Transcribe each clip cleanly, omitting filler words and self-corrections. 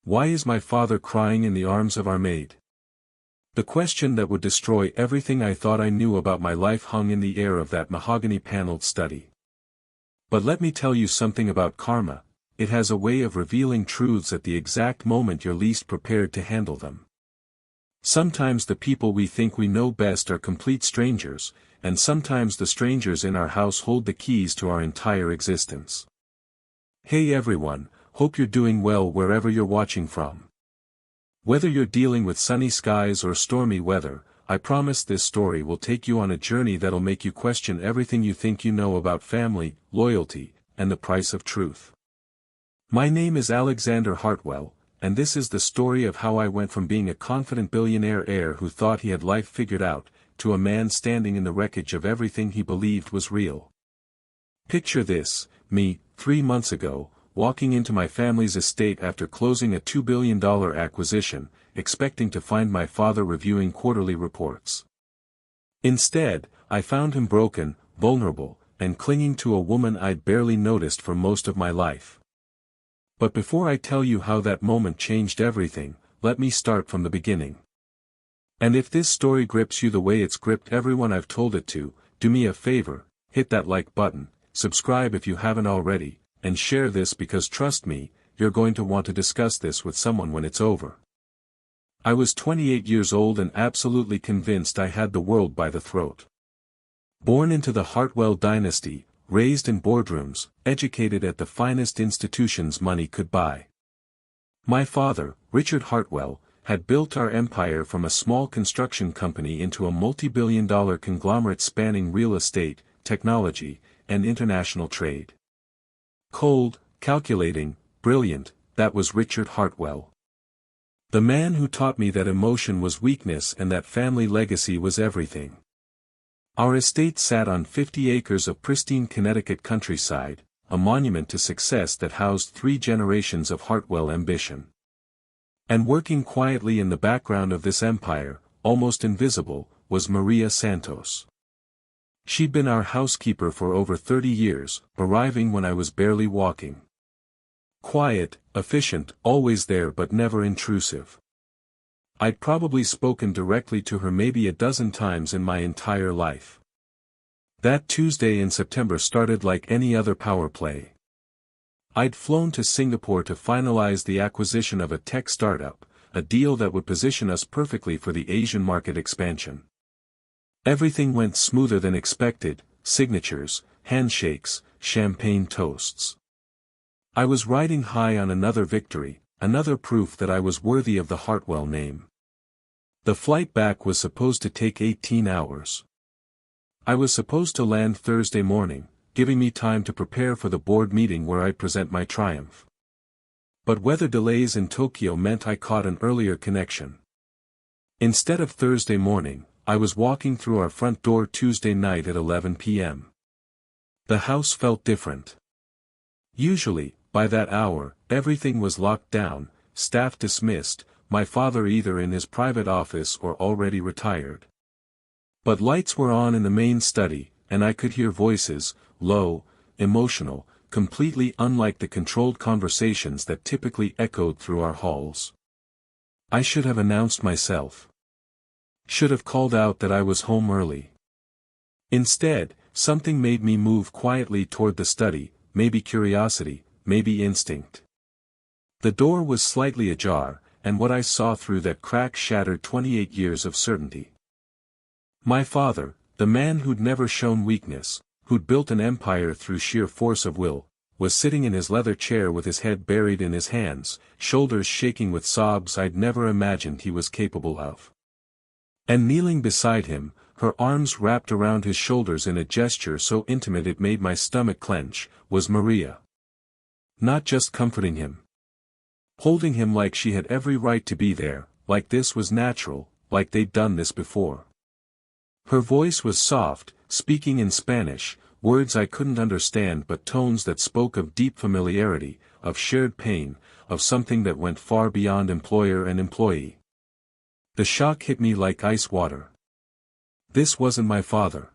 Why is my father crying in the arms of our maid? The question that would destroy everything I thought I knew about my life hung in the air of that mahogany-paneled study. But let me tell you something about karma. It has a way of revealing truths at the exact moment you're least prepared to handle them. Sometimes the people we think we know best are complete strangers, and sometimes the strangers in our house hold the keys to our entire existence. Hey everyone, hope you're doing well wherever you're watching from. Whether you're dealing with sunny skies or stormy weather, I promise this story will take you on a journey that'll make you question everything you think you know about family, loyalty, and the price of truth. My name is Alexander Hartwell, and this is the story of how I went from being a confident billionaire heir who thought he had life figured out, to a man standing in the wreckage of everything he believed was real. Picture this, me, 3 months ago, walking into my family's estate after closing a $2 billion acquisition, expecting to find my father reviewing quarterly reports. Instead, I found him broken, vulnerable, and clinging to a woman I'd barely noticed for most of my life. But before I tell you how that moment changed everything, let me start from the beginning. And if this story grips you the way it's gripped everyone I've told it to, do me a favor, hit that like button, subscribe if you haven't already, and share this because trust me, you're going to want to discuss this with someone when it's over. I was 28 years old and absolutely convinced I had the world by the throat. Born into the Hartwell dynasty, raised in boardrooms, educated at the finest institutions money could buy. My father, Richard Hartwell, had built our empire from a small construction company into a multi-billion-dollar conglomerate spanning real estate, technology, and international trade. Cold, calculating, brilliant, that was Richard Hartwell. The man who taught me that emotion was weakness and that family legacy was everything. Our estate sat on 50 acres of pristine Connecticut countryside, a monument to success that housed 3 generations of Hartwell ambition. And working quietly in the background of this empire, almost invisible, was Maria Santos. She'd been our housekeeper for over 30 years, arriving when I was barely walking. Quiet, efficient, always there but never intrusive. I'd probably spoken directly to her maybe a dozen times in my entire life. That Tuesday in September started like any other power play. I'd flown to Singapore to finalize the acquisition of a tech startup, a deal that would position us perfectly for the Asian market expansion. Everything went smoother than expected, signatures, handshakes, champagne toasts. I was riding high on another victory, another proof that I was worthy of the Hartwell name. The flight back was supposed to take 18 hours. I was supposed to land Thursday morning, giving me time to prepare for the board meeting where I'd present my triumph. But weather delays in Tokyo meant I caught an earlier connection. Instead of Thursday morning, I was walking through our front door Tuesday night at 11 p.m. The house felt different. Usually, by that hour, everything was locked down, staff dismissed, my father either in his private office or already retired. But lights were on in the main study, and I could hear voices, low, emotional, completely unlike the controlled conversations that typically echoed through our halls. I should have announced myself. Should have called out that I was home early. Instead, something made me move quietly toward the study, maybe curiosity, maybe instinct. The door was slightly ajar, and what I saw through that crack shattered 28 years of certainty. My father, the man who'd never shown weakness, who'd built an empire through sheer force of will, was sitting in his leather chair with his head buried in his hands, shoulders shaking with sobs I'd never imagined he was capable of. And kneeling beside him, her arms wrapped around his shoulders in a gesture so intimate it made my stomach clench, was Maria. Not just comforting him. Holding him like she had every right to be there, like this was natural, like they'd done this before. Her voice was soft, speaking in Spanish, words I couldn't understand but tones that spoke of deep familiarity, of shared pain, of something that went far beyond employer and employee. The shock hit me like ice water. This wasn't my father.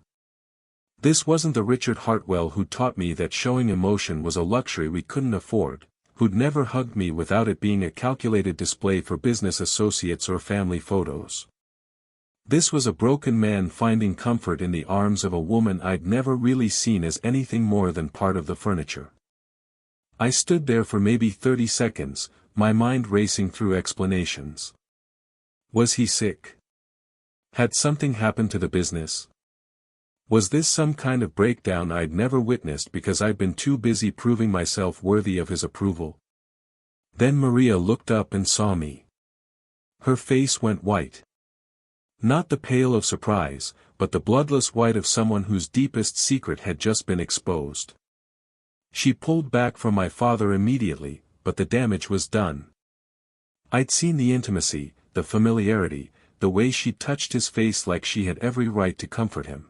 This wasn't the Richard Hartwell who taught me that showing emotion was a luxury we couldn't afford, who'd never hugged me without it being a calculated display for business associates or family photos. This was a broken man finding comfort in the arms of a woman I'd never really seen as anything more than part of the furniture. I stood there for maybe 30 seconds, my mind racing through explanations. Was he sick? Had something happened to the business? Was this some kind of breakdown I'd never witnessed because I'd been too busy proving myself worthy of his approval? Then Maria looked up and saw me. Her face went white. Not the pale of surprise, but the bloodless white of someone whose deepest secret had just been exposed. She pulled back from my father immediately, but the damage was done. I'd seen the intimacy, the familiarity, the way she touched his face like she had every right to comfort him.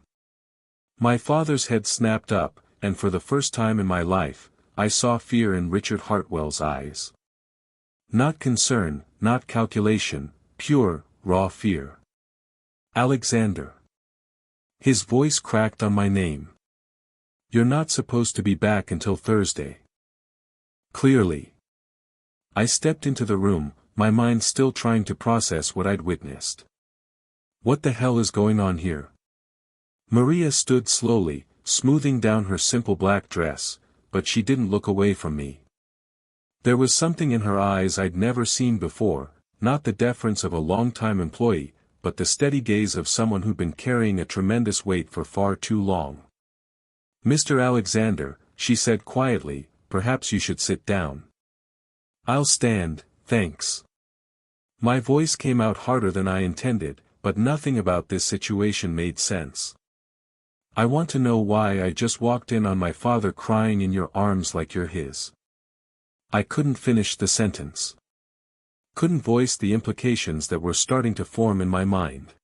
My father's head snapped up, and for the first time in my life, I saw fear in Richard Hartwell's eyes. Not concern, not calculation, pure, raw fear. Alexander. His voice cracked on my name. You're not supposed to be back until Thursday. Clearly. I stepped into the room, my mind still trying to process what I'd witnessed. What the hell is going on here? Maria stood slowly, smoothing down her simple black dress, but she didn't look away from me. There was something in her eyes I'd never seen before, not the deference of a long-time employee, but the steady gaze of someone who'd been carrying a tremendous weight for far too long. Mr. Alexander, she said quietly, perhaps you should sit down. I'll stand, thanks. My voice came out harder than I intended, but nothing about this situation made sense. I want to know why I just walked in on my father crying in your arms like you're his. I couldn't finish the sentence. Couldn't voice the implications that were starting to form in my mind.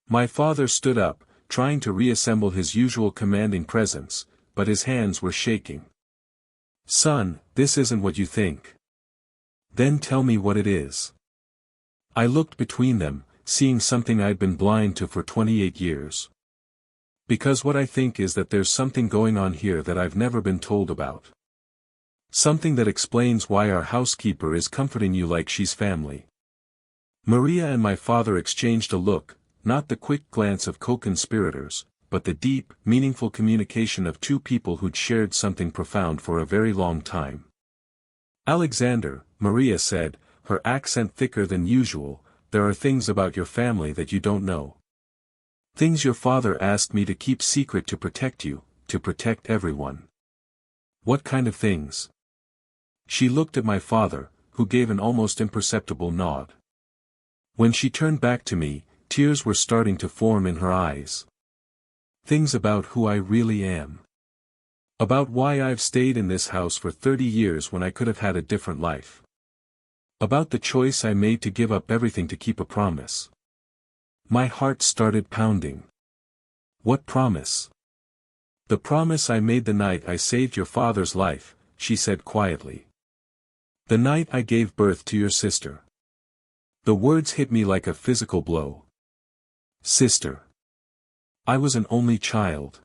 My father stood up, trying to reassemble his usual commanding presence, but his hands were shaking. Son, this isn't what you think. Then tell me what it is. I looked between them, seeing something I'd been blind to for 28 years. Because what I think is that there's something going on here that I've never been told about. Something that explains why our housekeeper is comforting you like she's family. Maria and my father exchanged a look, not the quick glance of co-conspirators, but the deep, meaningful communication of two people who'd shared something profound for a very long time. Alexander, Maria said, her accent thicker than usual, there are things about your family that you don't know. Things your father asked me to keep secret to protect you, to protect everyone. What kind of things? She looked at my father, who gave an almost imperceptible nod. When she turned back to me, tears were starting to form in her eyes. Things about who I really am. About why I've stayed in this house for 30 years when I could have had a different life. About the choice I made to give up everything to keep a promise. My heart started pounding. What promise? The promise I made the night I saved your father's life, she said quietly. The night I gave birth to your sister. The words hit me like a physical blow. Sister. I was an only child.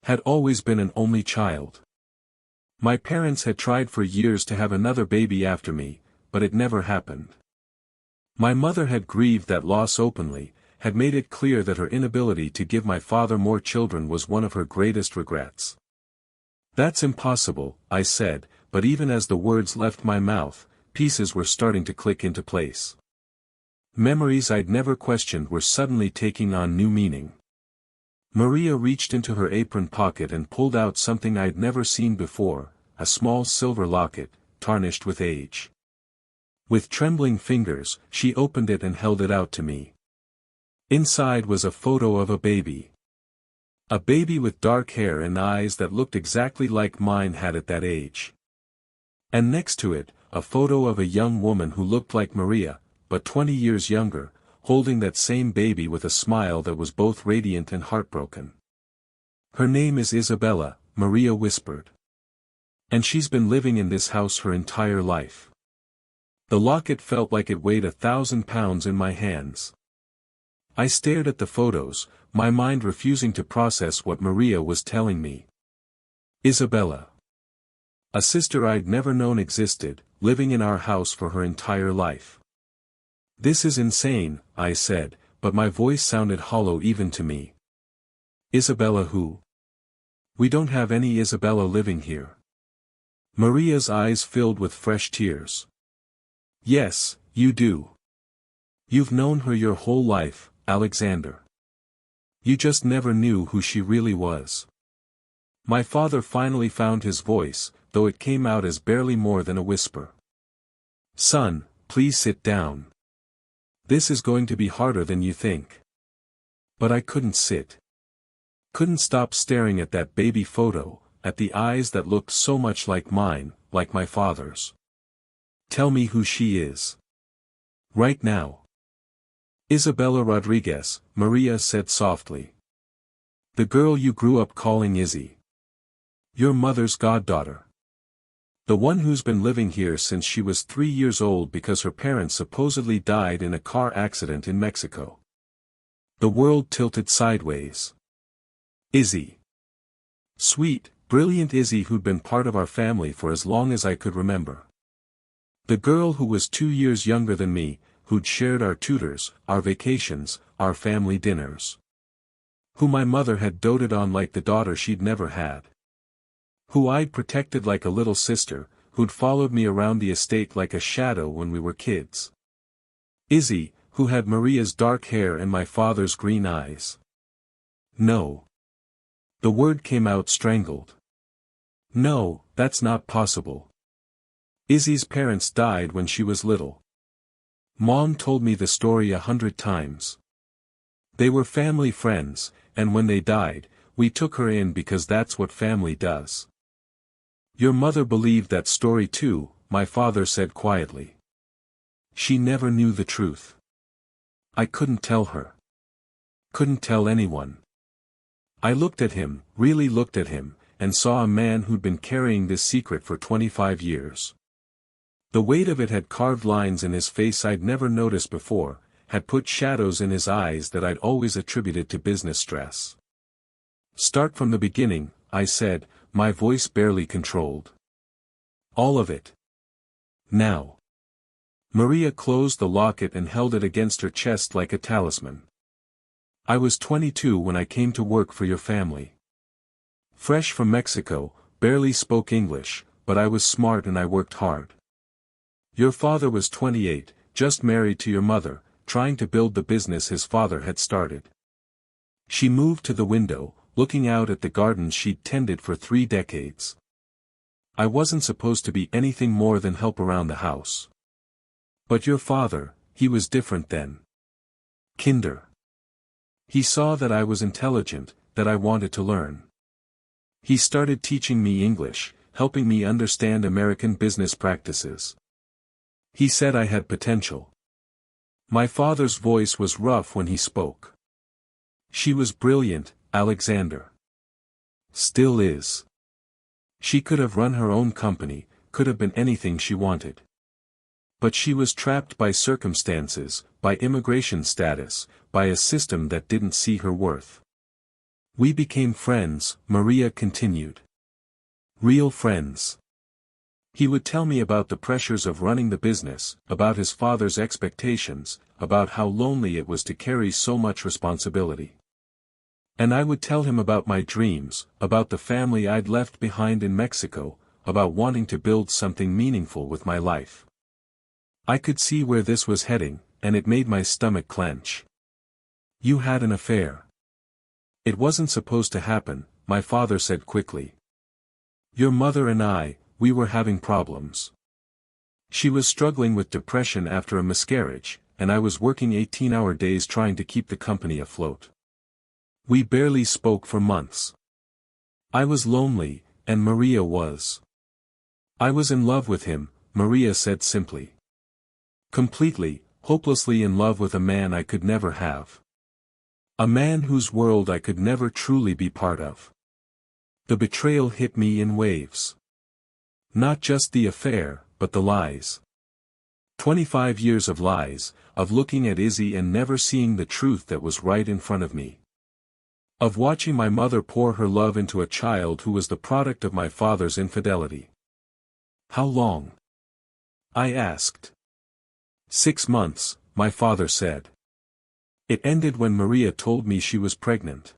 Had always been an only child. My parents had tried for years to have another baby after me, but it never happened. My mother had grieved that loss openly, had made it clear that her inability to give my father more children was one of her greatest regrets. That's impossible, I said, but even as the words left my mouth, pieces were starting to click into place. Memories I'd never questioned were suddenly taking on new meaning. Maria reached into her apron pocket and pulled out something I'd never seen before, a small silver locket, tarnished with age. With trembling fingers, she opened it and held it out to me. Inside was a photo of a baby. A baby with dark hair and eyes that looked exactly like mine had at that age. And next to it, a photo of a young woman who looked like Maria, but 20 years younger, holding that same baby with a smile that was both radiant and heartbroken. Her name is Isabella, Maria whispered. And she's been living in this house her entire life. The locket felt like it weighed 1,000 pounds in my hands. I stared at the photos, my mind refusing to process what Maria was telling me. Isabella. A sister I'd never known existed, living in our house for her entire life. This is insane, I said, but my voice sounded hollow even to me. Isabella who? We don't have any Isabella living here. Maria's eyes filled with fresh tears. Yes, you do. You've known her your whole life, Alexander. You just never knew who she really was. My father finally found his voice, though it came out as barely more than a whisper. Son, please sit down. This is going to be harder than you think. But I couldn't sit. Couldn't stop staring at that baby photo, at the eyes that looked so much like mine, like my father's. Tell me who she is. Right now. Isabella Rodriguez, Maria said softly. The girl you grew up calling Izzy. Your mother's goddaughter. The one who's been living here since she was 3 years old because her parents supposedly died in a car accident in Mexico. The world tilted sideways. Izzy. Sweet, brilliant Izzy who'd been part of our family for as long as I could remember. The girl who was 2 years younger than me, who'd shared our tutors, our vacations, our family dinners. Who my mother had doted on like the daughter she'd never had. Who I'd protected like a little sister, who'd followed me around the estate like a shadow when we were kids. Izzy, who had Maria's dark hair and my father's green eyes. No. The word came out strangled. No, that's not possible. Izzy's parents died when she was little. Mom told me the story 100 times. They were family friends, and when they died, we took her in because that's what family does. Your mother believed that story too, my father said quietly. She never knew the truth. I couldn't tell her. Couldn't tell anyone. I looked at him, really looked at him, and saw a man who'd been carrying this secret for 25 years. The weight of it had carved lines in his face I'd never noticed before, had put shadows in his eyes that I'd always attributed to business stress. Start from the beginning, I said, my voice barely controlled. All of it. Now. Maria closed the locket and held it against her chest like a talisman. I was 22 when I came to work for your family. Fresh from Mexico, barely spoke English, but I was smart and I worked hard. Your father was 28, just married to your mother, trying to build the business his father had started. She moved to the window, looking out at the gardens she'd tended for 3 decades. I wasn't supposed to be anything more than help around the house. But your father, he was different then. Kinder. He saw that I was intelligent, that I wanted to learn. He started teaching me English, helping me understand American business practices. He said I had potential. My father's voice was rough when he spoke. She was brilliant, Alexander. Still is. She could have run her own company, could have been anything she wanted. But she was trapped by circumstances, by immigration status, by a system that didn't see her worth. We became friends, Maria continued. Real friends. He would tell me about the pressures of running the business, about his father's expectations, about how lonely it was to carry so much responsibility. And I would tell him about my dreams, about the family I'd left behind in Mexico, about wanting to build something meaningful with my life. I could see where this was heading, and it made my stomach clench. You had an affair. It wasn't supposed to happen, my father said quickly. Your mother and I, we were having problems. She was struggling with depression after a miscarriage, and I was working 18-hour days trying to keep the company afloat. We barely spoke for months. I was lonely, and Maria was. I was in love with him, Maria said simply. Completely, hopelessly in love with a man I could never have. A man whose world I could never truly be part of. The betrayal hit me in waves. Not just the affair, but the lies. 25 years of lies, of looking at Izzy and never seeing the truth that was right in front of me. Of watching my mother pour her love into a child who was the product of my father's infidelity. How long? I asked. 6 months, my father said. It ended when Maria told me she was pregnant.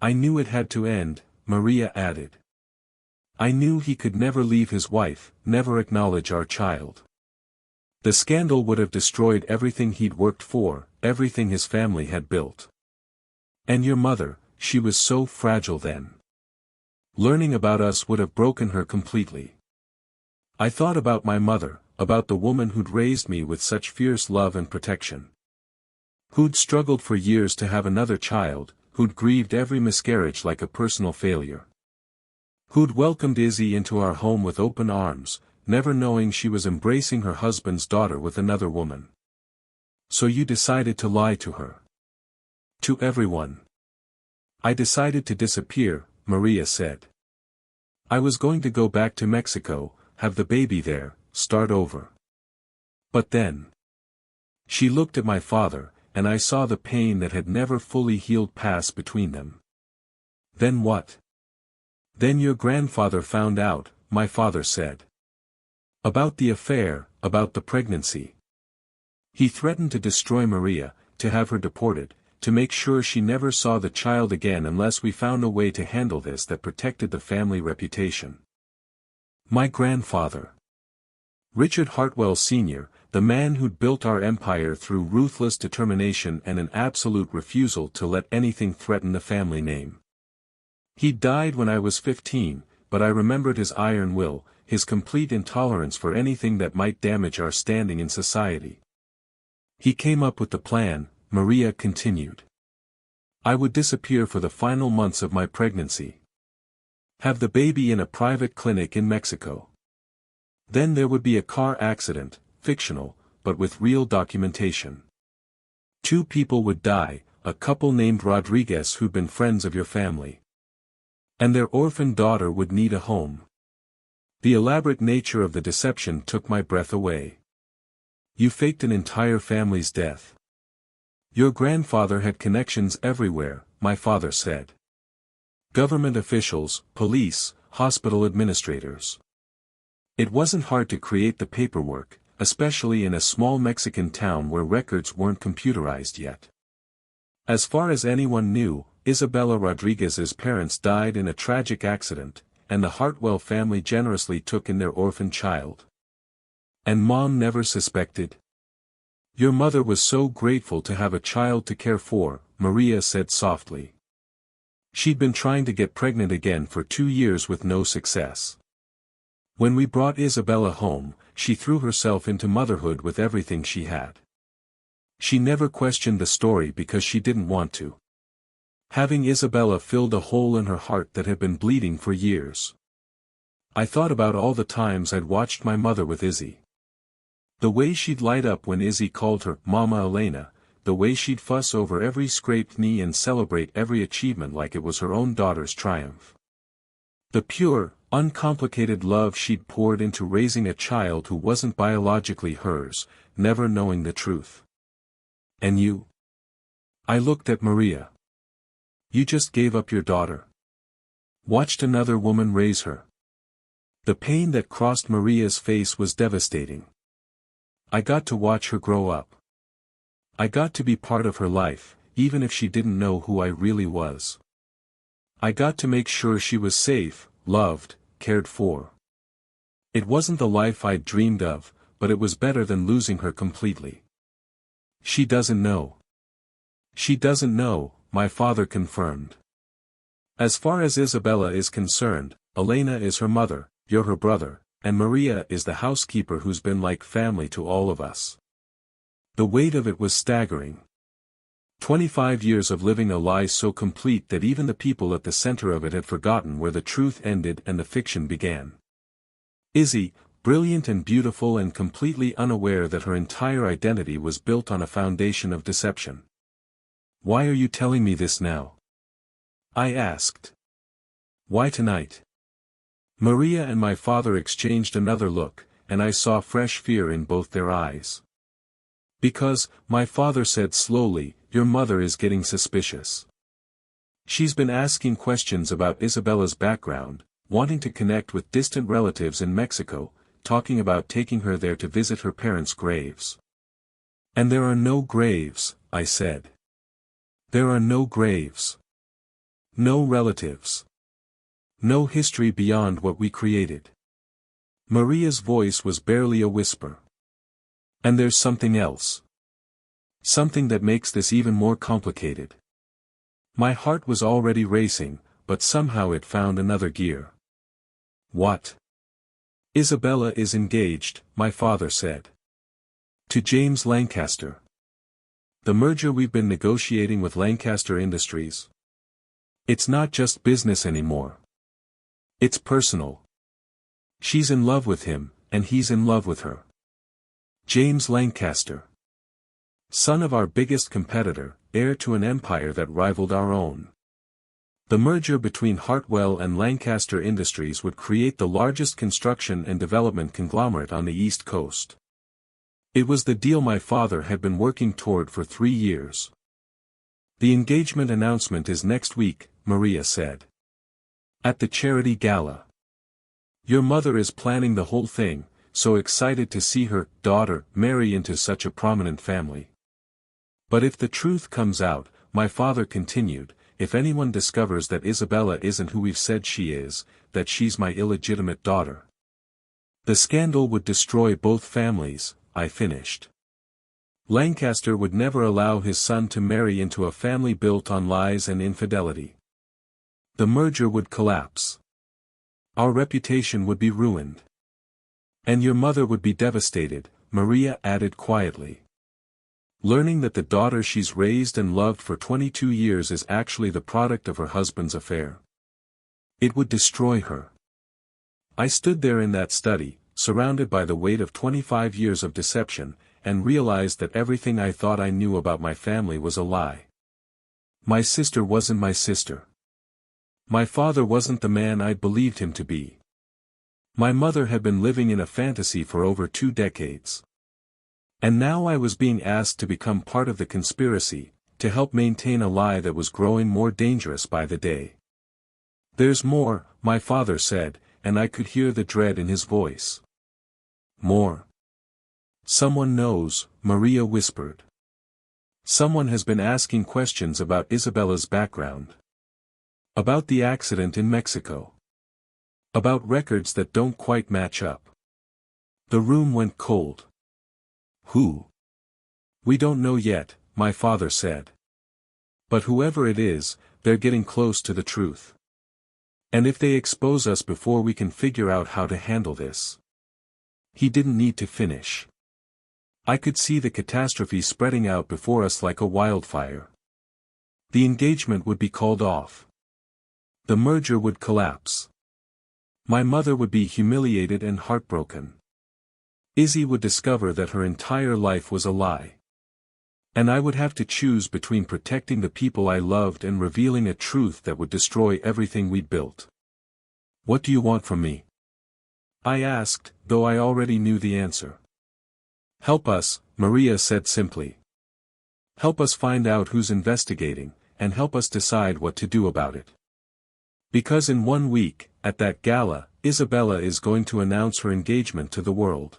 I knew it had to end, Maria added. I knew he could never leave his wife, never acknowledge our child. The scandal would have destroyed everything he'd worked for, everything his family had built. And your mother, she was so fragile then. Learning about us would have broken her completely. I thought about my mother, about the woman who'd raised me with such fierce love and protection. Who'd struggled for years to have another child, who'd grieved every miscarriage like a personal failure. Who'd welcomed Izzy into our home with open arms, never knowing she was embracing her husband's daughter with another woman. So you decided to lie to her. To everyone. I decided to disappear, Maria said. I was going to go back to Mexico, have the baby there, start over. But then. She looked at my father, and I saw the pain that had never fully healed pass between them. Then what? Then your grandfather found out, my father said. About the affair, about the pregnancy. He threatened to destroy Maria, to have her deported, to make sure she never saw the child again unless we found a way to handle this that protected the family reputation. My grandfather. Richard Hartwell Sr., the man who'd built our empire through ruthless determination and an absolute refusal to let anything threaten the family name. He died when I was 15, but I remembered his iron will, his complete intolerance for anything that might damage our standing in society. He came up with the plan, Maria continued. I would disappear for the final months of my pregnancy. Have the baby in a private clinic in Mexico. Then there would be a car accident, fictional, but with real documentation. 2 people would die, a couple named Rodriguez who'd been friends of your family. And their orphan daughter would need a home. The elaborate nature of the deception took my breath away. You faked an entire family's death. Your grandfather had connections everywhere, my father said. Government officials, police, hospital administrators. It wasn't hard to create the paperwork, especially in a small Mexican town where records weren't computerized yet. As far as anyone knew, Isabella Rodriguez's parents died in a tragic accident, and the Hartwell family generously took in their orphan child. And Mom never suspected? Your mother was so grateful to have a child to care for, Maria said softly. She'd been trying to get pregnant again for 2 years with no success. When we brought Isabella home, she threw herself into motherhood with everything she had. She never questioned the story because she didn't want to. Having Isabella filled a hole in her heart that had been bleeding for years. I thought about all the times I'd watched my mother with Izzy. The way she'd light up when Izzy called her Mama Elena, the way she'd fuss over every scraped knee and celebrate every achievement like it was her own daughter's triumph. The pure, uncomplicated love she'd poured into raising a child who wasn't biologically hers, never knowing the truth. And you? I looked at Maria. You just gave up your daughter. Watched another woman raise her. The pain that crossed Maria's face was devastating. I got to watch her grow up. I got to be part of her life, even if she didn't know who I really was. I got to make sure she was safe, loved, cared for. It wasn't the life I'd dreamed of, but it was better than losing her completely. She doesn't know. She doesn't know, my father confirmed. As far as Isabella is concerned, Elena is her mother, you're her brother, and Maria is the housekeeper who's been like family to all of us. The weight of it was staggering. 25 years of living a lie so complete that even the people at the center of it had forgotten where the truth ended and the fiction began. Izzy, brilliant and beautiful and completely unaware that her entire identity was built on a foundation of deception. Why are you telling me this now? I asked. Why tonight? Maria and my father exchanged another look, and I saw fresh fear in both their eyes. Because, my father said slowly, your mother is getting suspicious. She's been asking questions about Isabella's background, wanting to connect with distant relatives in Mexico, talking about taking her there to visit her parents' graves. And there are no graves, I said. There are no graves. No relatives. No history beyond what we created. Maria's voice was barely a whisper. And there's something else. Something that makes this even more complicated. My heart was already racing, but somehow it found another gear. What? Isabella is engaged, my father said. To James Lancaster. The merger we've been negotiating with Lancaster Industries. It's not just business anymore. It's personal. She's in love with him, and he's in love with her. James Lancaster. Son of our biggest competitor, heir to an empire that rivaled our own. The merger between Hartwell and Lancaster Industries would create the largest construction and development conglomerate on the East Coast. It was the deal my father had been working toward for 3 years. The engagement announcement is next week, Maria said. At the charity gala. Your mother is planning the whole thing, so excited to see her daughter marry into such a prominent family. But if the truth comes out, my father continued, if anyone discovers that Isabella isn't who we've said she is, that she's my illegitimate daughter. The scandal would destroy both families, I finished. Lancaster would never allow his son to marry into a family built on lies and infidelity. The merger would collapse. Our reputation would be ruined. And your mother would be devastated, Maria added quietly. Learning that the daughter she's raised and loved for 22 years is actually the product of her husband's affair. It would destroy her. I stood there in that study, surrounded by the weight of 25 years of deception, and realized that everything I thought I knew about my family was a lie. My sister wasn't my sister. My father wasn't the man I'd believed him to be. My mother had been living in a fantasy for over 2 decades. And now I was being asked to become part of the conspiracy, to help maintain a lie that was growing more dangerous by the day. There's more, my father said, and I could hear the dread in his voice. More. Someone knows, Maria whispered. Someone has been asking questions about Isabella's background. About the accident in Mexico. About records that don't quite match up. The room went cold. Who? We don't know yet, my father said. But whoever it is, they're getting close to the truth. And if they expose us before we can figure out how to handle this. He didn't need to finish. I could see the catastrophe spreading out before us like a wildfire. The engagement would be called off. The merger would collapse. My mother would be humiliated and heartbroken. Izzy would discover that her entire life was a lie. And I would have to choose between protecting the people I loved and revealing a truth that would destroy everything we'd built. What do you want from me? I asked, though I already knew the answer. Help us, Maria said simply. Help us find out who's investigating, and help us decide what to do about it. Because in 1 week, at that gala, Isabella is going to announce her engagement to the world.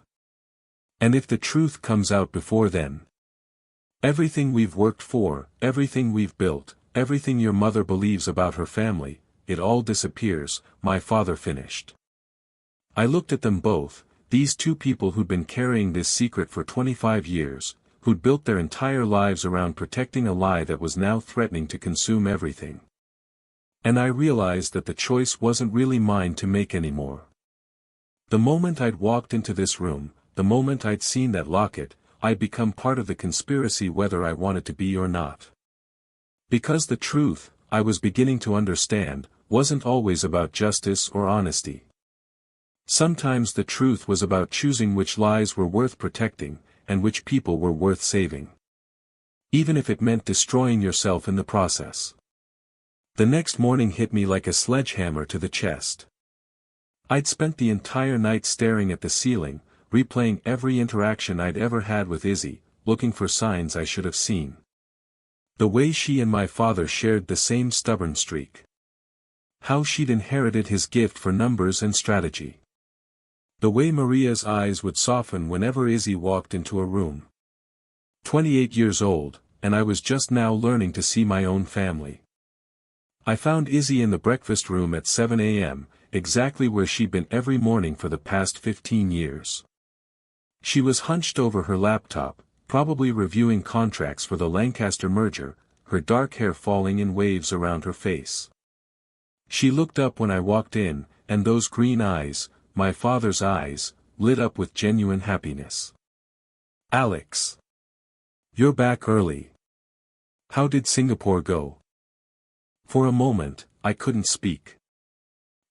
And if the truth comes out before then, everything we've worked for, everything we've built, everything your mother believes about her family, it all disappears, my father finished. I looked at them both, these 2 people who'd been carrying this secret for 25 years, who'd built their entire lives around protecting a lie that was now threatening to consume everything. And I realized that the choice wasn't really mine to make anymore. The moment I'd walked into this room, the moment I'd seen that locket, I'd become part of the conspiracy whether I wanted to be or not. Because the truth, I was beginning to understand, wasn't always about justice or honesty. Sometimes the truth was about choosing which lies were worth protecting, and which people were worth saving. Even if it meant destroying yourself in the process. The next morning hit me like a sledgehammer to the chest. I'd spent the entire night staring at the ceiling, replaying every interaction I'd ever had with Izzy, looking for signs I should have seen. The way she and my father shared the same stubborn streak. How she'd inherited his gift for numbers and strategy. The way Maria's eyes would soften whenever Izzy walked into a room. 28 years old, and I was just now learning to see my own family. I found Izzy in the breakfast room at 7 a.m., exactly where she'd been every morning for the past 15 years. She was hunched over her laptop, probably reviewing contracts for the Lancaster merger, her dark hair falling in waves around her face. She looked up when I walked in, and those green eyes, my father's eyes, lit up with genuine happiness. "Alex. You're back early. How did Singapore go?" For a moment, I couldn't speak.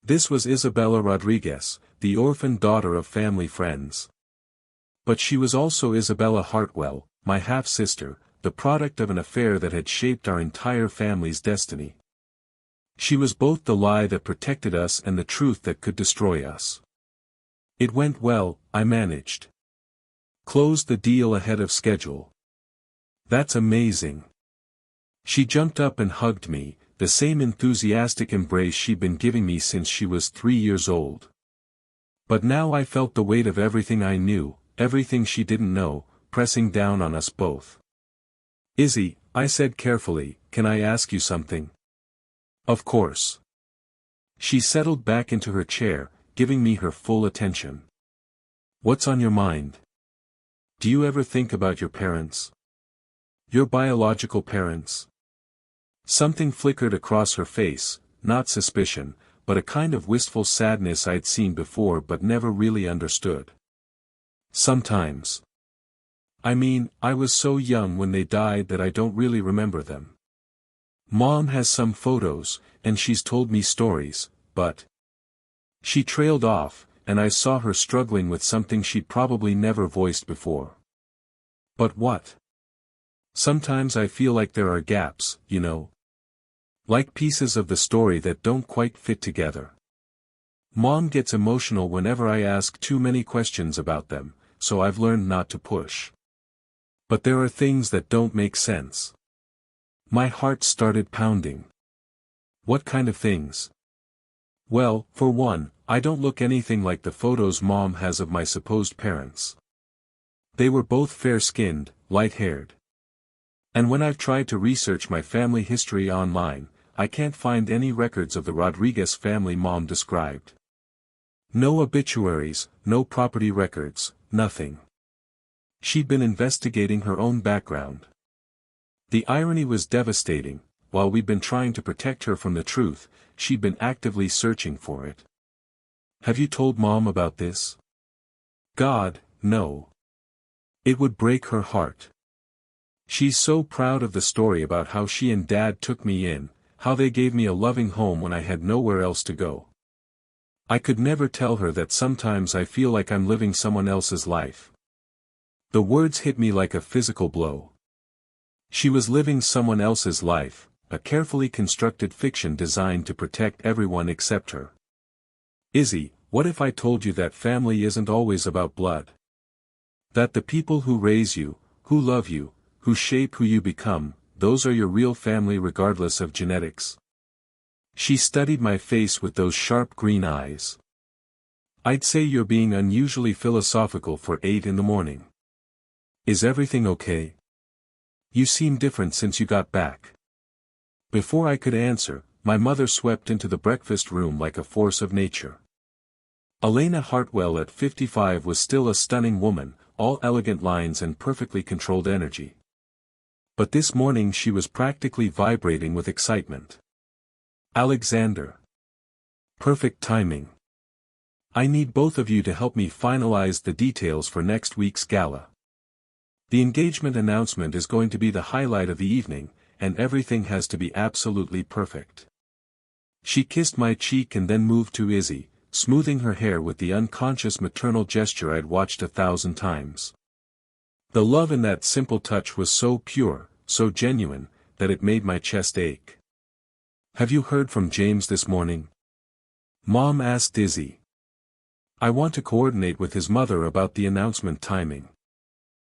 This was Isabella Rodriguez, the orphan daughter of family friends. But she was also Isabella Hartwell, my half-sister, the product of an affair that had shaped our entire family's destiny. She was both the lie that protected us and the truth that could destroy us. It went well, I managed. Closed the deal ahead of schedule. That's amazing. She jumped up and hugged me, the same enthusiastic embrace she'd been giving me since she was 3 years old. But now I felt the weight of everything I knew, everything she didn't know, pressing down on us both. "Izzy," I said carefully, "can I ask you something?" "Of course." She settled back into her chair, giving me her full attention. "What's on your mind? Do you ever think about your parents? Your biological parents?" Something flickered across her face, not suspicion, but a kind of wistful sadness I'd seen before but never really understood. "Sometimes. I mean, I was so young when they died that I don't really remember them. Mom has some photos, and she's told me stories, but..." She trailed off, and I saw her struggling with something she'd probably never voiced before. "But what? Sometimes I feel like there are gaps, you know. Like pieces of the story that don't quite fit together. Mom gets emotional whenever I ask too many questions about them, so I've learned not to push. But there are things that don't make sense." My heart started pounding. "What kind of things?" "Well, for one, I don't look anything like the photos Mom has of my supposed parents. They were both fair-skinned, light-haired. And when I've tried to research my family history online, I can't find any records of the Rodriguez family Mom described. No obituaries, no property records, nothing. She'd been investigating her own background. The irony was devastating. While we'd been trying to protect her from the truth, she'd been actively searching for it. "Have you told Mom about this?" "God, no. It would break her heart. She's so proud of the story about how she and Dad took me in, how they gave me a loving home when I had nowhere else to go. I could never tell her that sometimes I feel like I'm living someone else's life." The words hit me like a physical blow. She was living someone else's life, a carefully constructed fiction designed to protect everyone except her. "Izzy, what if I told you that family isn't always about blood? That the people who raise you, who love you, who shape who you become, those are your real family regardless of genetics?" She studied my face with those sharp green eyes. "I'd say you're being unusually philosophical for 8 in the morning. Is everything okay? You seem different since you got back." Before I could answer, my mother swept into the breakfast room like a force of nature. Elena Hartwell at 55 was still a stunning woman, all elegant lines and perfectly controlled energy. But this morning she was practically vibrating with excitement. "Alexander. Perfect timing. I need both of you to help me finalize the details for next week's gala. The engagement announcement is going to be the highlight of the evening, and everything has to be absolutely perfect." She kissed my cheek and then moved to Izzy, smoothing her hair with the unconscious maternal gesture I'd watched 1,000 times. The love in that simple touch was so pure, so genuine, that it made my chest ache. "Have you heard from James this morning?" Mom asked Izzy. "I want to coordinate with his mother about the announcement timing."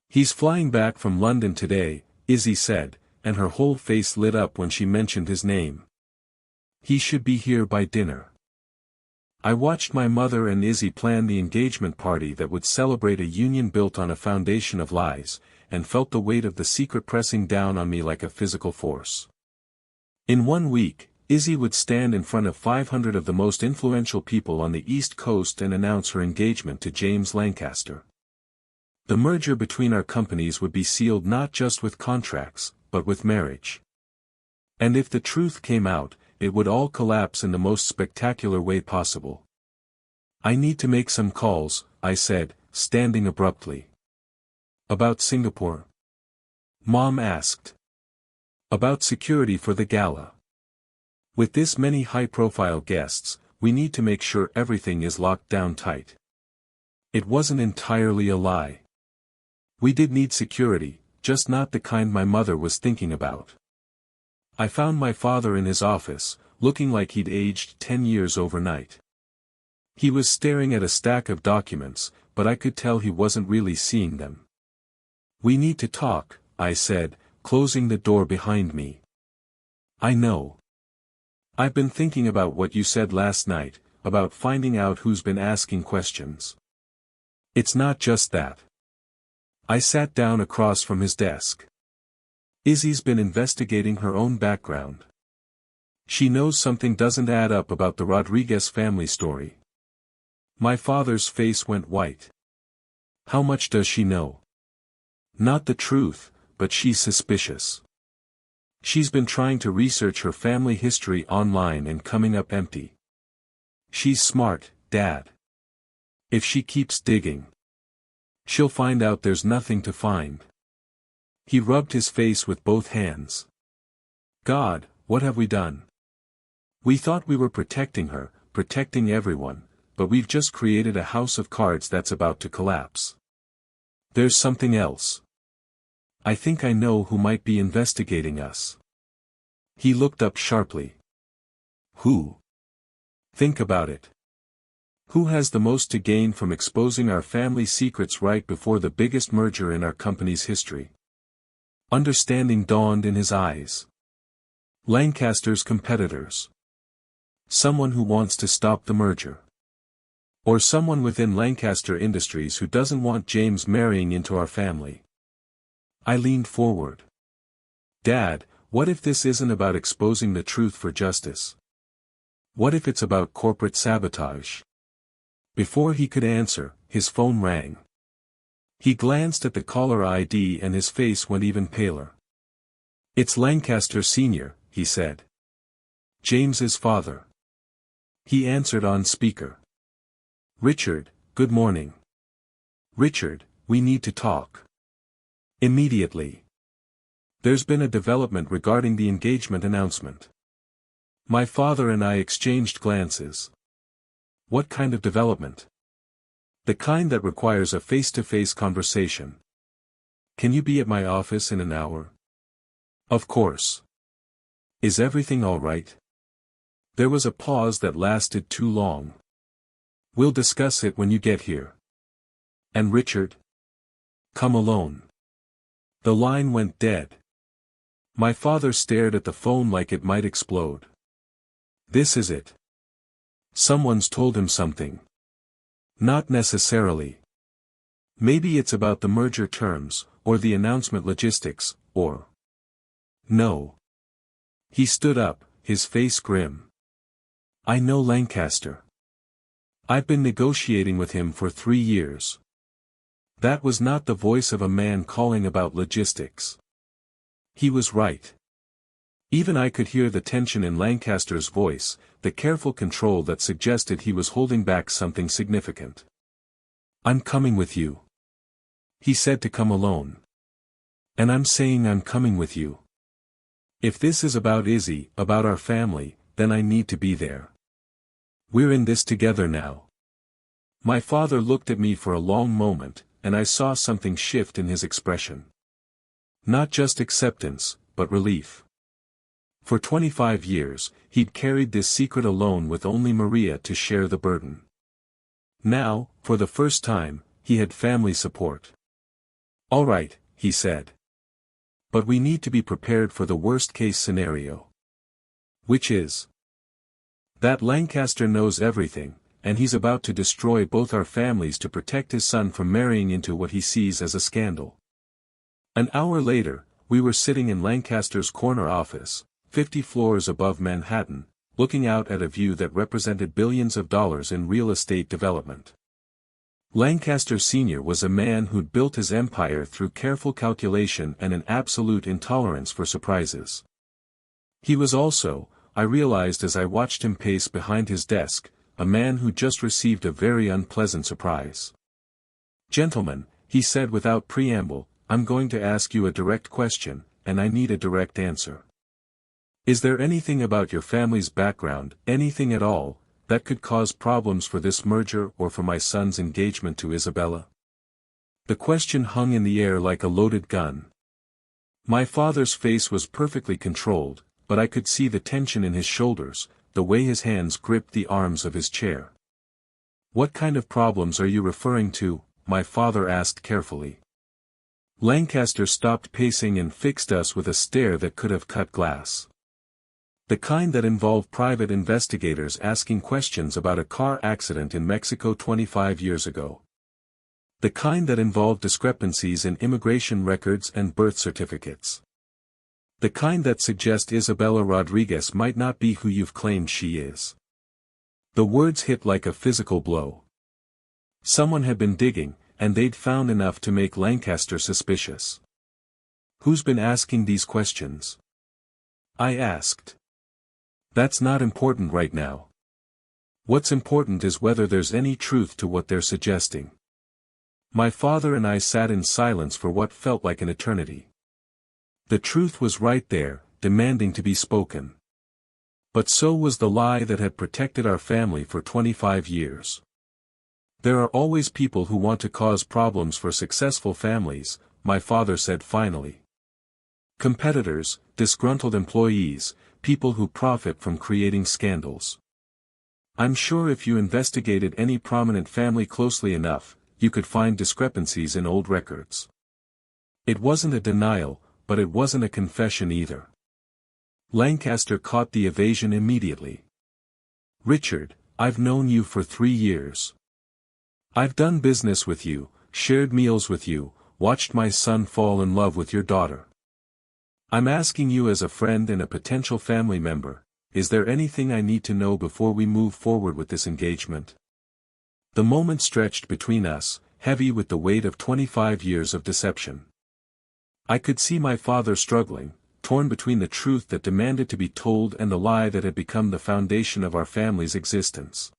"He's flying back from London today," Izzy said, and her whole face lit up when she mentioned his name. He should be here by dinner. I watched my mother and Izzy plan the engagement party that would celebrate a union built on a foundation of lies, and felt the weight of the secret pressing down on me like a physical force. In 1 week, Izzy would stand in front of 500 of the most influential people on the East Coast and announce her engagement to James Lancaster. The merger between our companies would be sealed not just with contracts, but with marriage. And if the truth came out, it would all collapse in the most spectacular way possible. I need to make some calls, I said, standing abruptly. About Singapore? Mom asked. About security for the gala. With this many high-profile guests, we need to make sure everything is locked down tight. It wasn't entirely a lie. We did need security, just not the kind my mother was thinking about. I found my father in his office, looking like he'd aged 10 years overnight. He was staring at a stack of documents, but I could tell he wasn't really seeing them. We need to talk, I said, closing the door behind me. I know. I've been thinking about what you said last night, about finding out who's been asking questions. It's not just that. I sat down across from his desk. Izzy's been investigating her own background. She knows something doesn't add up about the Rodriguez family story. My father's face went white. How much does she know? Not the truth, but she's suspicious. She's been trying to research her family history online and coming up empty. She's smart, Dad. If she keeps digging, she'll find out there's nothing to find. He rubbed his face with both hands. God, what have we done? We thought we were protecting her, protecting everyone, but we've just created a house of cards that's about to collapse. There's something else. I think I know who might be investigating us. He looked up sharply. Who? Think about it. Who has the most to gain from exposing our family secrets right before the biggest merger in our company's history? Understanding dawned in his eyes. Lancaster's competitors. Someone who wants to stop the merger. Or someone within Lancaster Industries who doesn't want James marrying into our family. I leaned forward. Dad, what if this isn't about exposing the truth for justice? What if it's about corporate sabotage? Before he could answer, his phone rang. He glanced at the caller ID and his face went even paler. It's Lancaster Sr., he said. James's father. He answered on speaker. Richard, good morning. Richard, we need to talk. Immediately. There's been a development regarding the engagement announcement. My father and I exchanged glances. What kind of development? The kind that requires a face-to-face conversation. Can you be at my office in an hour? Of course. Is everything all right? There was a pause that lasted too long. We'll discuss it when you get here. And Richard? Come alone. The line went dead. My father stared at the phone like it might explode. This is it. Someone's told him something. Not necessarily. Maybe it's about the merger terms, or the announcement logistics, or... No. He stood up, his face grim. I know Lancaster. I've been negotiating with him for 3 years. That was not the voice of a man calling about logistics. He was right. Even I could hear the tension in Lancaster's voice, the careful control that suggested he was holding back something significant. I'm coming with you. He said to come alone. And I'm saying I'm coming with you. If this is about Izzy, about our family, then I need to be there. We're in this together now. My father looked at me for a long moment, and I saw something shift in his expression. Not just acceptance, but relief. For 25 years, he'd carried this secret alone with only Maria to share the burden. Now, for the first time, he had family support. All right, he said. But we need to be prepared for the worst-case scenario. Which is? That Lancaster knows everything, and he's about to destroy both our families to protect his son from marrying into what he sees as a scandal. An hour later, we were sitting in Lancaster's corner office, 50 floors above Manhattan, looking out at a view that represented billions of dollars in real estate development. Lancaster Sr. was a man who'd built his empire through careful calculation and an absolute intolerance for surprises. He was also, I realized as I watched him pace behind his desk, a man who just received a very unpleasant surprise. "Gentlemen," he said without preamble, "I'm going to ask you a direct question, and I need a direct answer. Is there anything about your family's background, anything at all, that could cause problems for this merger or for my son's engagement to Isabella?" The question hung in the air like a loaded gun. My father's face was perfectly controlled, but I could see the tension in his shoulders, the way his hands gripped the arms of his chair. "What kind of problems are you referring to?" my father asked carefully. Lancaster stopped pacing and fixed us with a stare that could have cut glass. The kind that involved private investigators asking questions about a car accident in Mexico 25 years ago. The kind that involved discrepancies in immigration records and birth certificates. The kind that suggests Isabella Rodriguez might not be who you've claimed she is. The words hit like a physical blow. Someone had been digging, and they'd found enough to make Lancaster suspicious. "Who's been asking these questions?" I asked. "That's not important right now. What's important is whether there's any truth to what they're suggesting." My father and I sat in silence for what felt like an eternity. The truth was right there, demanding to be spoken. But so was the lie that had protected our family for 25 years. "There are always people who want to cause problems for successful families," my father said finally. "Competitors, disgruntled employees, people who profit from creating scandals. I'm sure if you investigated any prominent family closely enough, you could find discrepancies in old records." It wasn't a denial, but it wasn't a confession either. Lancaster caught the evasion immediately. "Richard, I've known you for 3 years. I've done business with you, shared meals with you, watched my son fall in love with your daughter. I'm asking you as a friend and a potential family member, is there anything I need to know before we move forward with this engagement?" The moment stretched between us, heavy with the weight of 25 years of deception. I could see my father struggling, torn between the truth that demanded to be told and the lie that had become the foundation of our family's existence.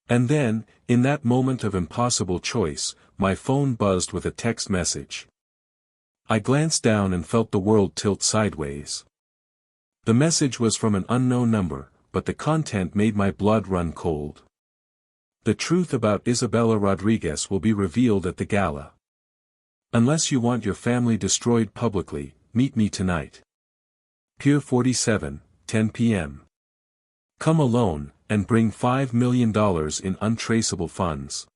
And then, in that moment of impossible choice, my phone buzzed with a text message. I glanced down and felt the world tilt sideways. The message was from an unknown number, but the content made my blood run cold. "The truth about Isabella Rodriguez will be revealed at the gala. Unless you want your family destroyed publicly, meet me tonight. Pier 47, 10 p.m. Come alone, and bring $5 million in untraceable funds."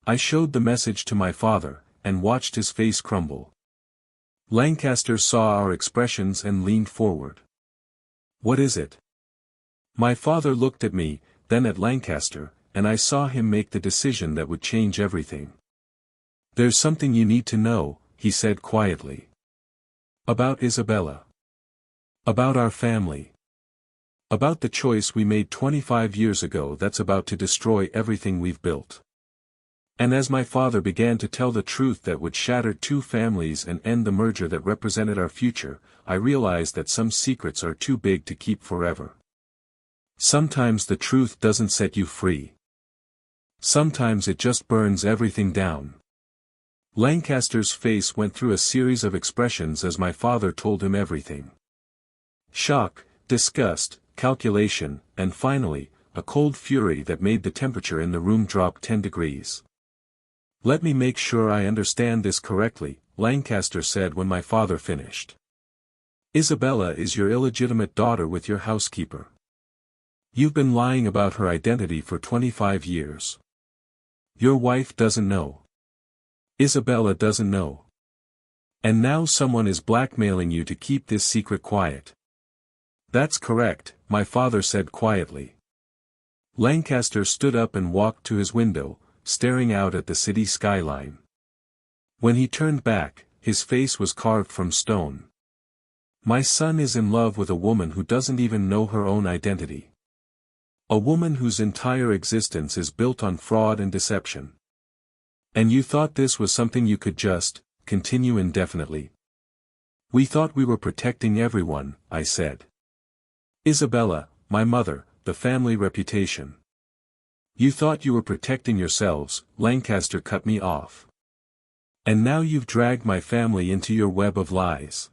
I showed the message to my father, and watched his face crumble. Lancaster saw our expressions and leaned forward. "What is it?" My father looked at me, then at Lancaster, and I saw him make the decision that would change everything. "There's something you need to know," he said quietly. "About Isabella. About our family. About the choice we made 25 years ago that's about to destroy everything we've built." And as my father began to tell the truth that would shatter 2 families and end the merger that represented our future, I realized that some secrets are too big to keep forever. Sometimes the truth doesn't set you free. Sometimes it just burns everything down. Lancaster's face went through a series of expressions as my father told him everything. Shock, disgust, calculation, and finally, a cold fury that made the temperature in the room drop 10 degrees. "Let me make sure I understand this correctly," Lancaster said when my father finished. "Isabella is your illegitimate daughter with your housekeeper. You've been lying about her identity for 25 years. Your wife doesn't know. Isabella doesn't know. And now someone is blackmailing you to keep this secret quiet. That's correct, my father said quietly. Lancaster stood up and walked to his window, staring out at the city skyline. When he turned back, his face was carved from stone. My son is in love with a woman who doesn't even know her own identity. A woman whose entire existence is built on fraud and deception. And you thought this was something you could just continue indefinitely? We thought we were protecting everyone, I said. Isabella, my mother, the family reputation. You thought you were protecting yourselves, Lancaster cut me off. And now you've dragged my family into your web of lies.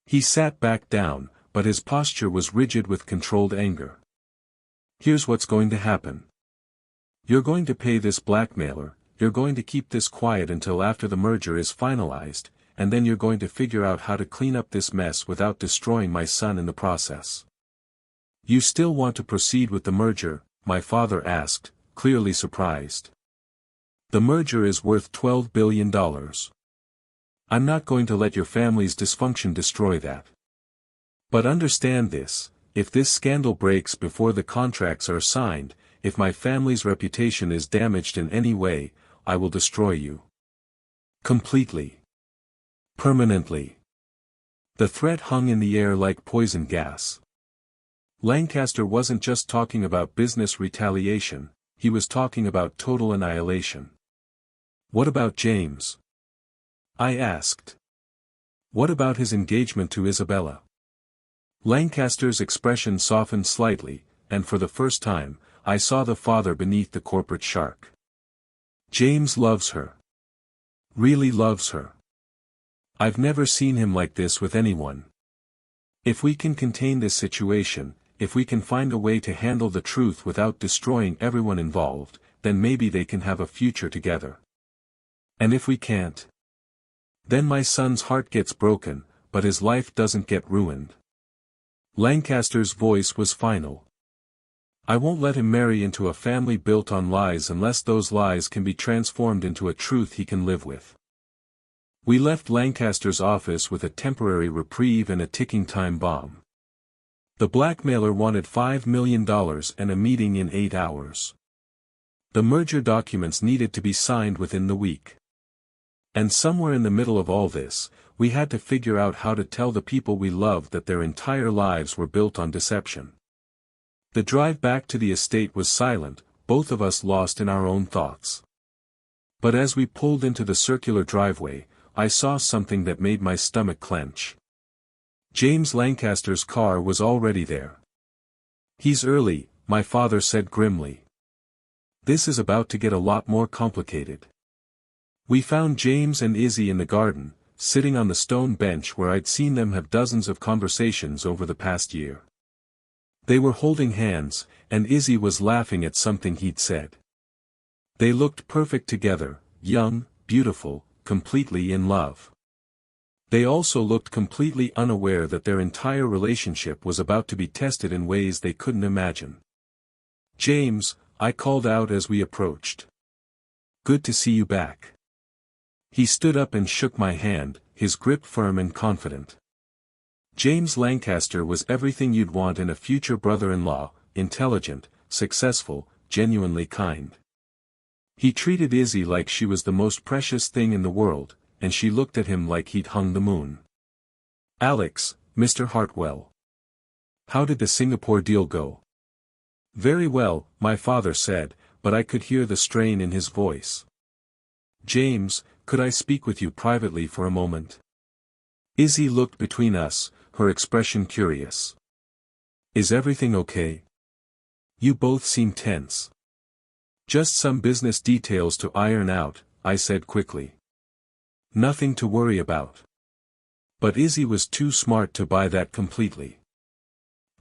He sat back down, but his posture was rigid with controlled anger. Here's what's going to happen. You're going to pay this blackmailer, you're going to keep this quiet until after the merger is finalized, and then you're going to figure out how to clean up this mess without destroying my son in the process. You still want to proceed with the merger? My father asked, clearly surprised. The merger is worth $12 billion. I'm not going to let your family's dysfunction destroy that. But understand this, if this scandal breaks before the contracts are signed, if my family's reputation is damaged in any way, I will destroy you. Completely. Permanently. The threat hung in the air like poison gas. Lancaster wasn't just talking about business retaliation, he was talking about total annihilation. What about James? I asked. What about his engagement to Isabella? Lancaster's expression softened slightly, and for the first time, I saw the father beneath the corporate shark. James loves her. Really loves her. I've never seen him like this with anyone. If we can contain this situation, if we can find a way to handle the truth without destroying everyone involved, then maybe they can have a future together. And if we can't? Then my son's heart gets broken, but his life doesn't get ruined. Lancaster's voice was final. I won't let him marry into a family built on lies unless those lies can be transformed into a truth he can live with. We left Lancaster's office with a temporary reprieve and a ticking time bomb. The blackmailer wanted $5 million and a meeting in 8 hours. The merger documents needed to be signed within the week. And somewhere in the middle of all this, we had to figure out how to tell the people we loved that their entire lives were built on deception. The drive back to the estate was silent, both of us lost in our own thoughts. But as we pulled into the circular driveway, I saw something that made my stomach clench. James Lancaster's car was already there. He's early, my father said grimly. This is about to get a lot more complicated. We found James and Izzy in the garden, sitting on the stone bench where I'd seen them have dozens of conversations over the past year. They were holding hands, and Izzy was laughing at something he'd said. They looked perfect together, young, beautiful, completely in love. They also looked completely unaware that their entire relationship was about to be tested in ways they couldn't imagine. James, I called out as we approached. Good to see you back. He stood up and shook my hand, his grip firm and confident. James Lancaster was everything you'd want in a future brother-in-law, intelligent, successful, genuinely kind. He treated Izzy like she was the most precious thing in the world, and she looked at him like he'd hung the moon. Alex, Mr. Hartwell. How did the Singapore deal go? Very well, my father said, but I could hear the strain in his voice. James, could I speak with you privately for a moment? Izzy looked between us, her expression curious. Is everything okay? You both seem tense. Just some business details to iron out, I said quickly. Nothing to worry about. But Izzy was too smart to buy that completely.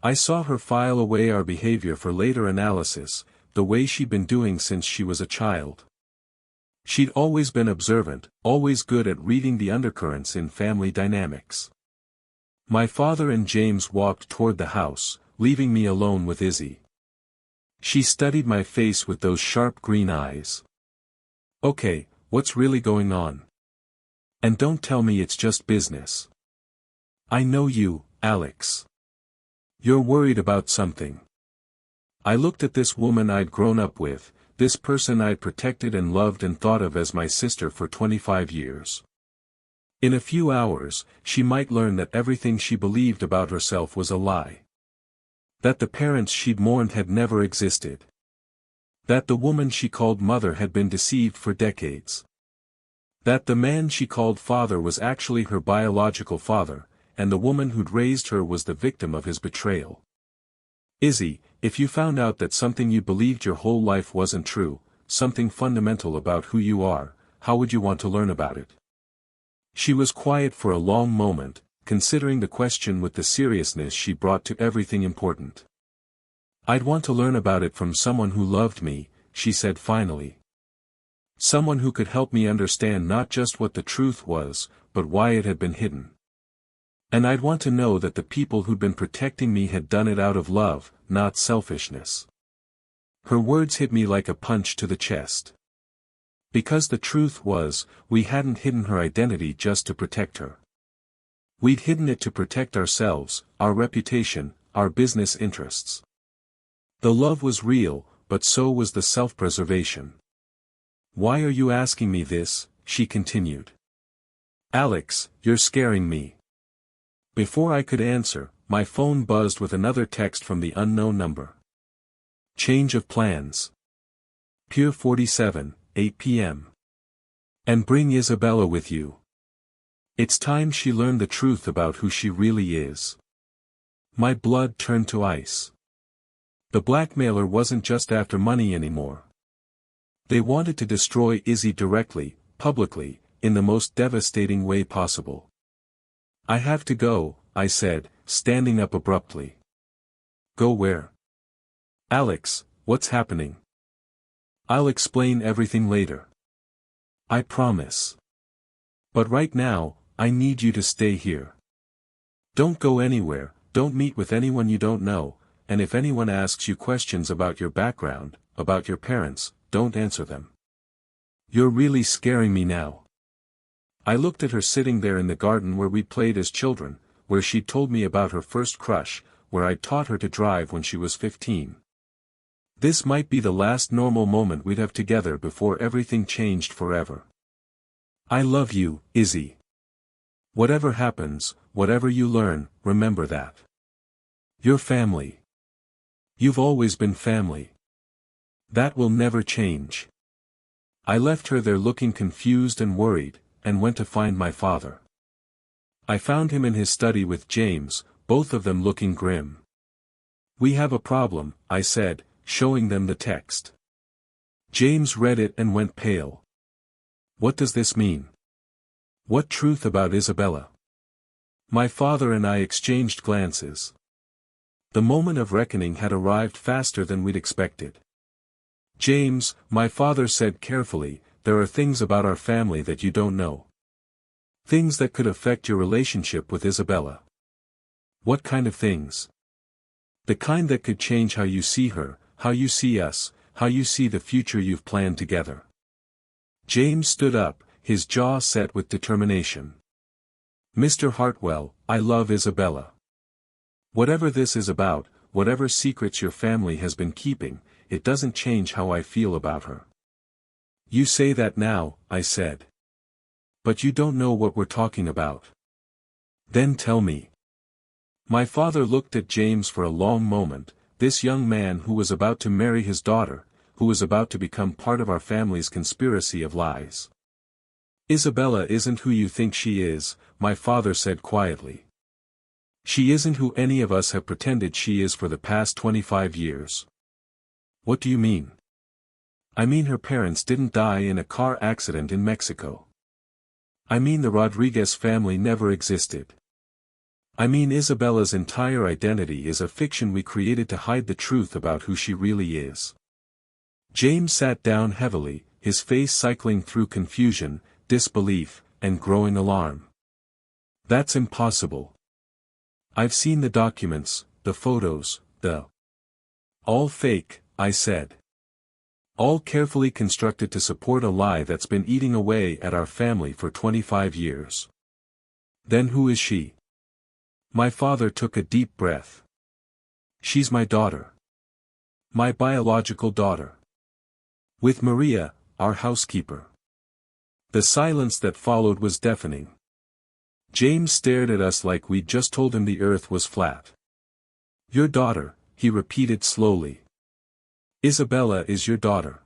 I saw her file away our behavior for later analysis, the way she'd been doing since she was a child. She'd always been observant, always good at reading the undercurrents in family dynamics. My father and James walked toward the house, leaving me alone with Izzy. She studied my face with those sharp green eyes. Okay, what's really going on? And don't tell me it's just business. I know you, Alex. You're worried about something. I looked at this woman I'd grown up with, this person I'd protected and loved and thought of as my sister for 25 years. In a few hours, she might learn that everything she believed about herself was a lie. That the parents she'd mourned had never existed. That the woman she called mother had been deceived for decades. That the man she called father was actually her biological father, and the woman who'd raised her was the victim of his betrayal. Izzy, if you found out that something you believed your whole life wasn't true, something fundamental about who you are, how would you want to learn about it? She was quiet for a long moment, considering the question with the seriousness she brought to everything important. I'd want to learn about it from someone who loved me, she said finally. Someone who could help me understand not just what the truth was, but why it had been hidden. And I'd want to know that the people who'd been protecting me had done it out of love, not selfishness. Her words hit me like a punch to the chest. Because the truth was, we hadn't hidden her identity just to protect her. We'd hidden it to protect ourselves, our reputation, our business interests. The love was real, but so was the self-preservation. Why are you asking me this? She continued. Alex, you're scaring me. Before I could answer, my phone buzzed with another text from the unknown number. Change of plans. Pier 47, 8 p.m. And bring Isabella with you. It's time she learned the truth about who she really is. My blood turned to ice. The blackmailer wasn't just after money anymore. They wanted to destroy Izzy directly, publicly, in the most devastating way possible. I have to go, I said, standing up abruptly. Go where? Alex, what's happening? I'll explain everything later. I promise. But right now, I need you to stay here. Don't go anywhere, don't meet with anyone you don't know, and if anyone asks you questions about your background, about your parents, don't answer them. You're really scaring me now. I looked at her sitting there in the garden where we played as children, where she'd told me about her first crush, where I'd taught her to drive when she was 15. This might be the last normal moment we'd have together before everything changed forever. I love you, Izzy. Whatever happens, whatever you learn, remember that. You're family. You've always been family. That will never change. I left her there looking confused and worried, and went to find my father. I found him in his study with James, both of them looking grim. We have a problem, I said, showing them the text. James read it and went pale. What does this mean? What truth about Isabella? My father and I exchanged glances. The moment of reckoning had arrived faster than we'd expected. James, my father said carefully, there are things about our family that you don't know. Things that could affect your relationship with Isabella. What kind of things? The kind that could change how you see her, how you see us, how you see the future you've planned together. James stood up, his jaw set with determination. Mr. Hartwell, I love Isabella. Whatever this is about, whatever secrets your family has been keeping, it doesn't change how I feel about her. You say that now, I said. But you don't know what we're talking about. Then tell me. My father looked at James for a long moment, this young man who was about to marry his daughter, who was about to become part of our family's conspiracy of lies. Isabella isn't who you think she is, my father said quietly. She isn't who any of us have pretended she is for the past 25 years. What do you mean? I mean her parents didn't die in a car accident in Mexico. I mean the Rodriguez family never existed. I mean Isabella's entire identity is a fiction we created to hide the truth about who she really is. James sat down heavily, his face cycling through confusion, disbelief, and growing alarm. That's impossible. I've seen the documents, the photos, all fake, I said. All carefully constructed to support a lie that's been eating away at our family for 25 years. Then who is she? My father took a deep breath. She's my daughter. My biological daughter. With Maria, our housekeeper. The silence that followed was deafening. James stared at us like we'd just told him the earth was flat. Your daughter, he repeated slowly. Isabella is your daughter.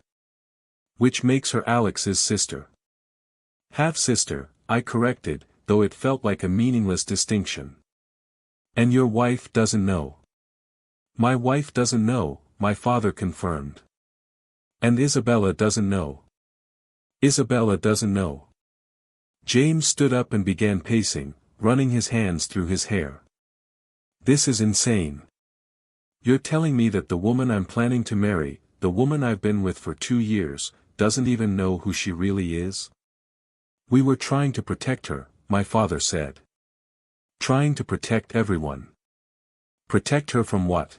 Which makes her Alex's sister. Half-sister, I corrected, though it felt like a meaningless distinction. And your wife doesn't know. My wife doesn't know, my father confirmed. And Isabella doesn't know. Isabella doesn't know. James stood up and began pacing, running his hands through his hair. This is insane. You're telling me that the woman I'm planning to marry, the woman I've been with for 2 years, doesn't even know who she really is? We were trying to protect her, my father said. Trying to protect everyone. Protect her from what?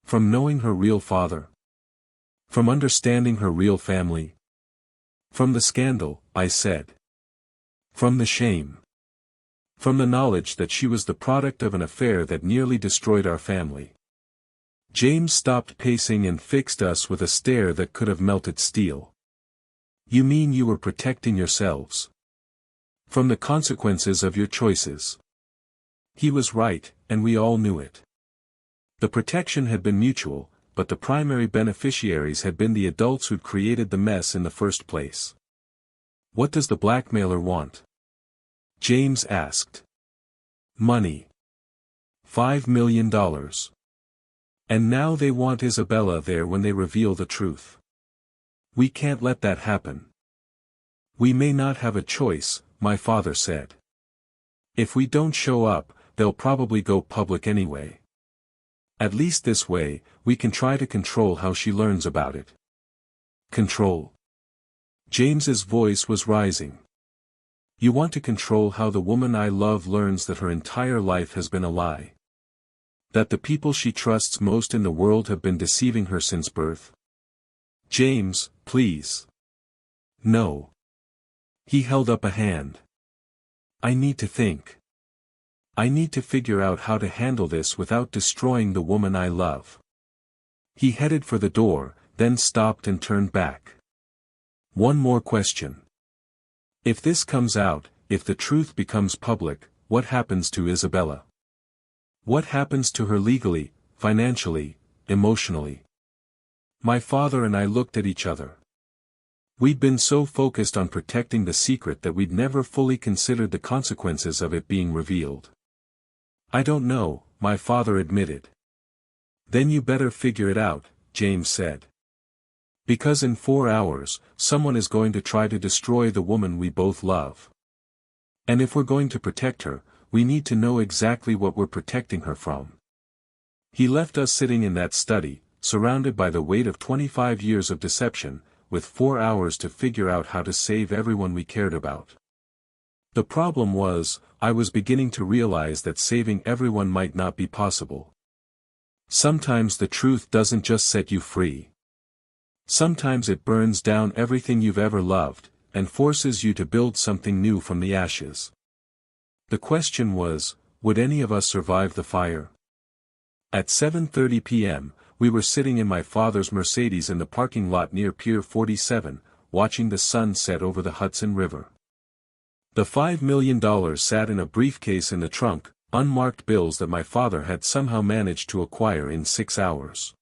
From knowing her real father? From understanding her real family? From the scandal, I said. From the shame. From the knowledge that she was the product of an affair that nearly destroyed our family. James stopped pacing and fixed us with a stare that could have melted steel. You mean you were protecting yourselves? From the consequences of your choices. He was right, and we all knew it. The protection had been mutual, but the primary beneficiaries had been the adults who'd created the mess in the first place. What does the blackmailer want? James asked. Money. $5 million. And now they want Isabella there when they reveal the truth. We can't let that happen. We may not have a choice, my father said. If we don't show up, they'll probably go public anyway. At least this way, we can try to control how she learns about it. Control. James's voice was rising. You want to control how the woman I love learns that her entire life has been a lie. That the people she trusts most in the world have been deceiving her since birth? James, please. No. He held up a hand. I need to think. I need to figure out how to handle this without destroying the woman I love. He headed for the door, then stopped and turned back. One more question. If this comes out, if the truth becomes public, what happens to Isabella? What happens to her legally, financially, emotionally? My father and I looked at each other. We'd been so focused on protecting the secret that we'd never fully considered the consequences of it being revealed. I don't know, my father admitted. Then you better figure it out, James said. Because in 4 hours, someone is going to try to destroy the woman we both love. And if we're going to protect her, we need to know exactly what we're protecting her from. He left us sitting in that study, surrounded by the weight of 25 years of deception, with 4 hours to figure out how to save everyone we cared about. The problem was, I was beginning to realize that saving everyone might not be possible. Sometimes the truth doesn't just set you free. Sometimes it burns down everything you've ever loved, and forces you to build something new from the ashes. The question was, would any of us survive the fire? At 7:30 p.m., we were sitting in my father's Mercedes in the parking lot near Pier 47, watching the sun set over the Hudson River. The $5 million sat in a briefcase in the trunk, unmarked bills that my father had somehow managed to acquire in 6 hours.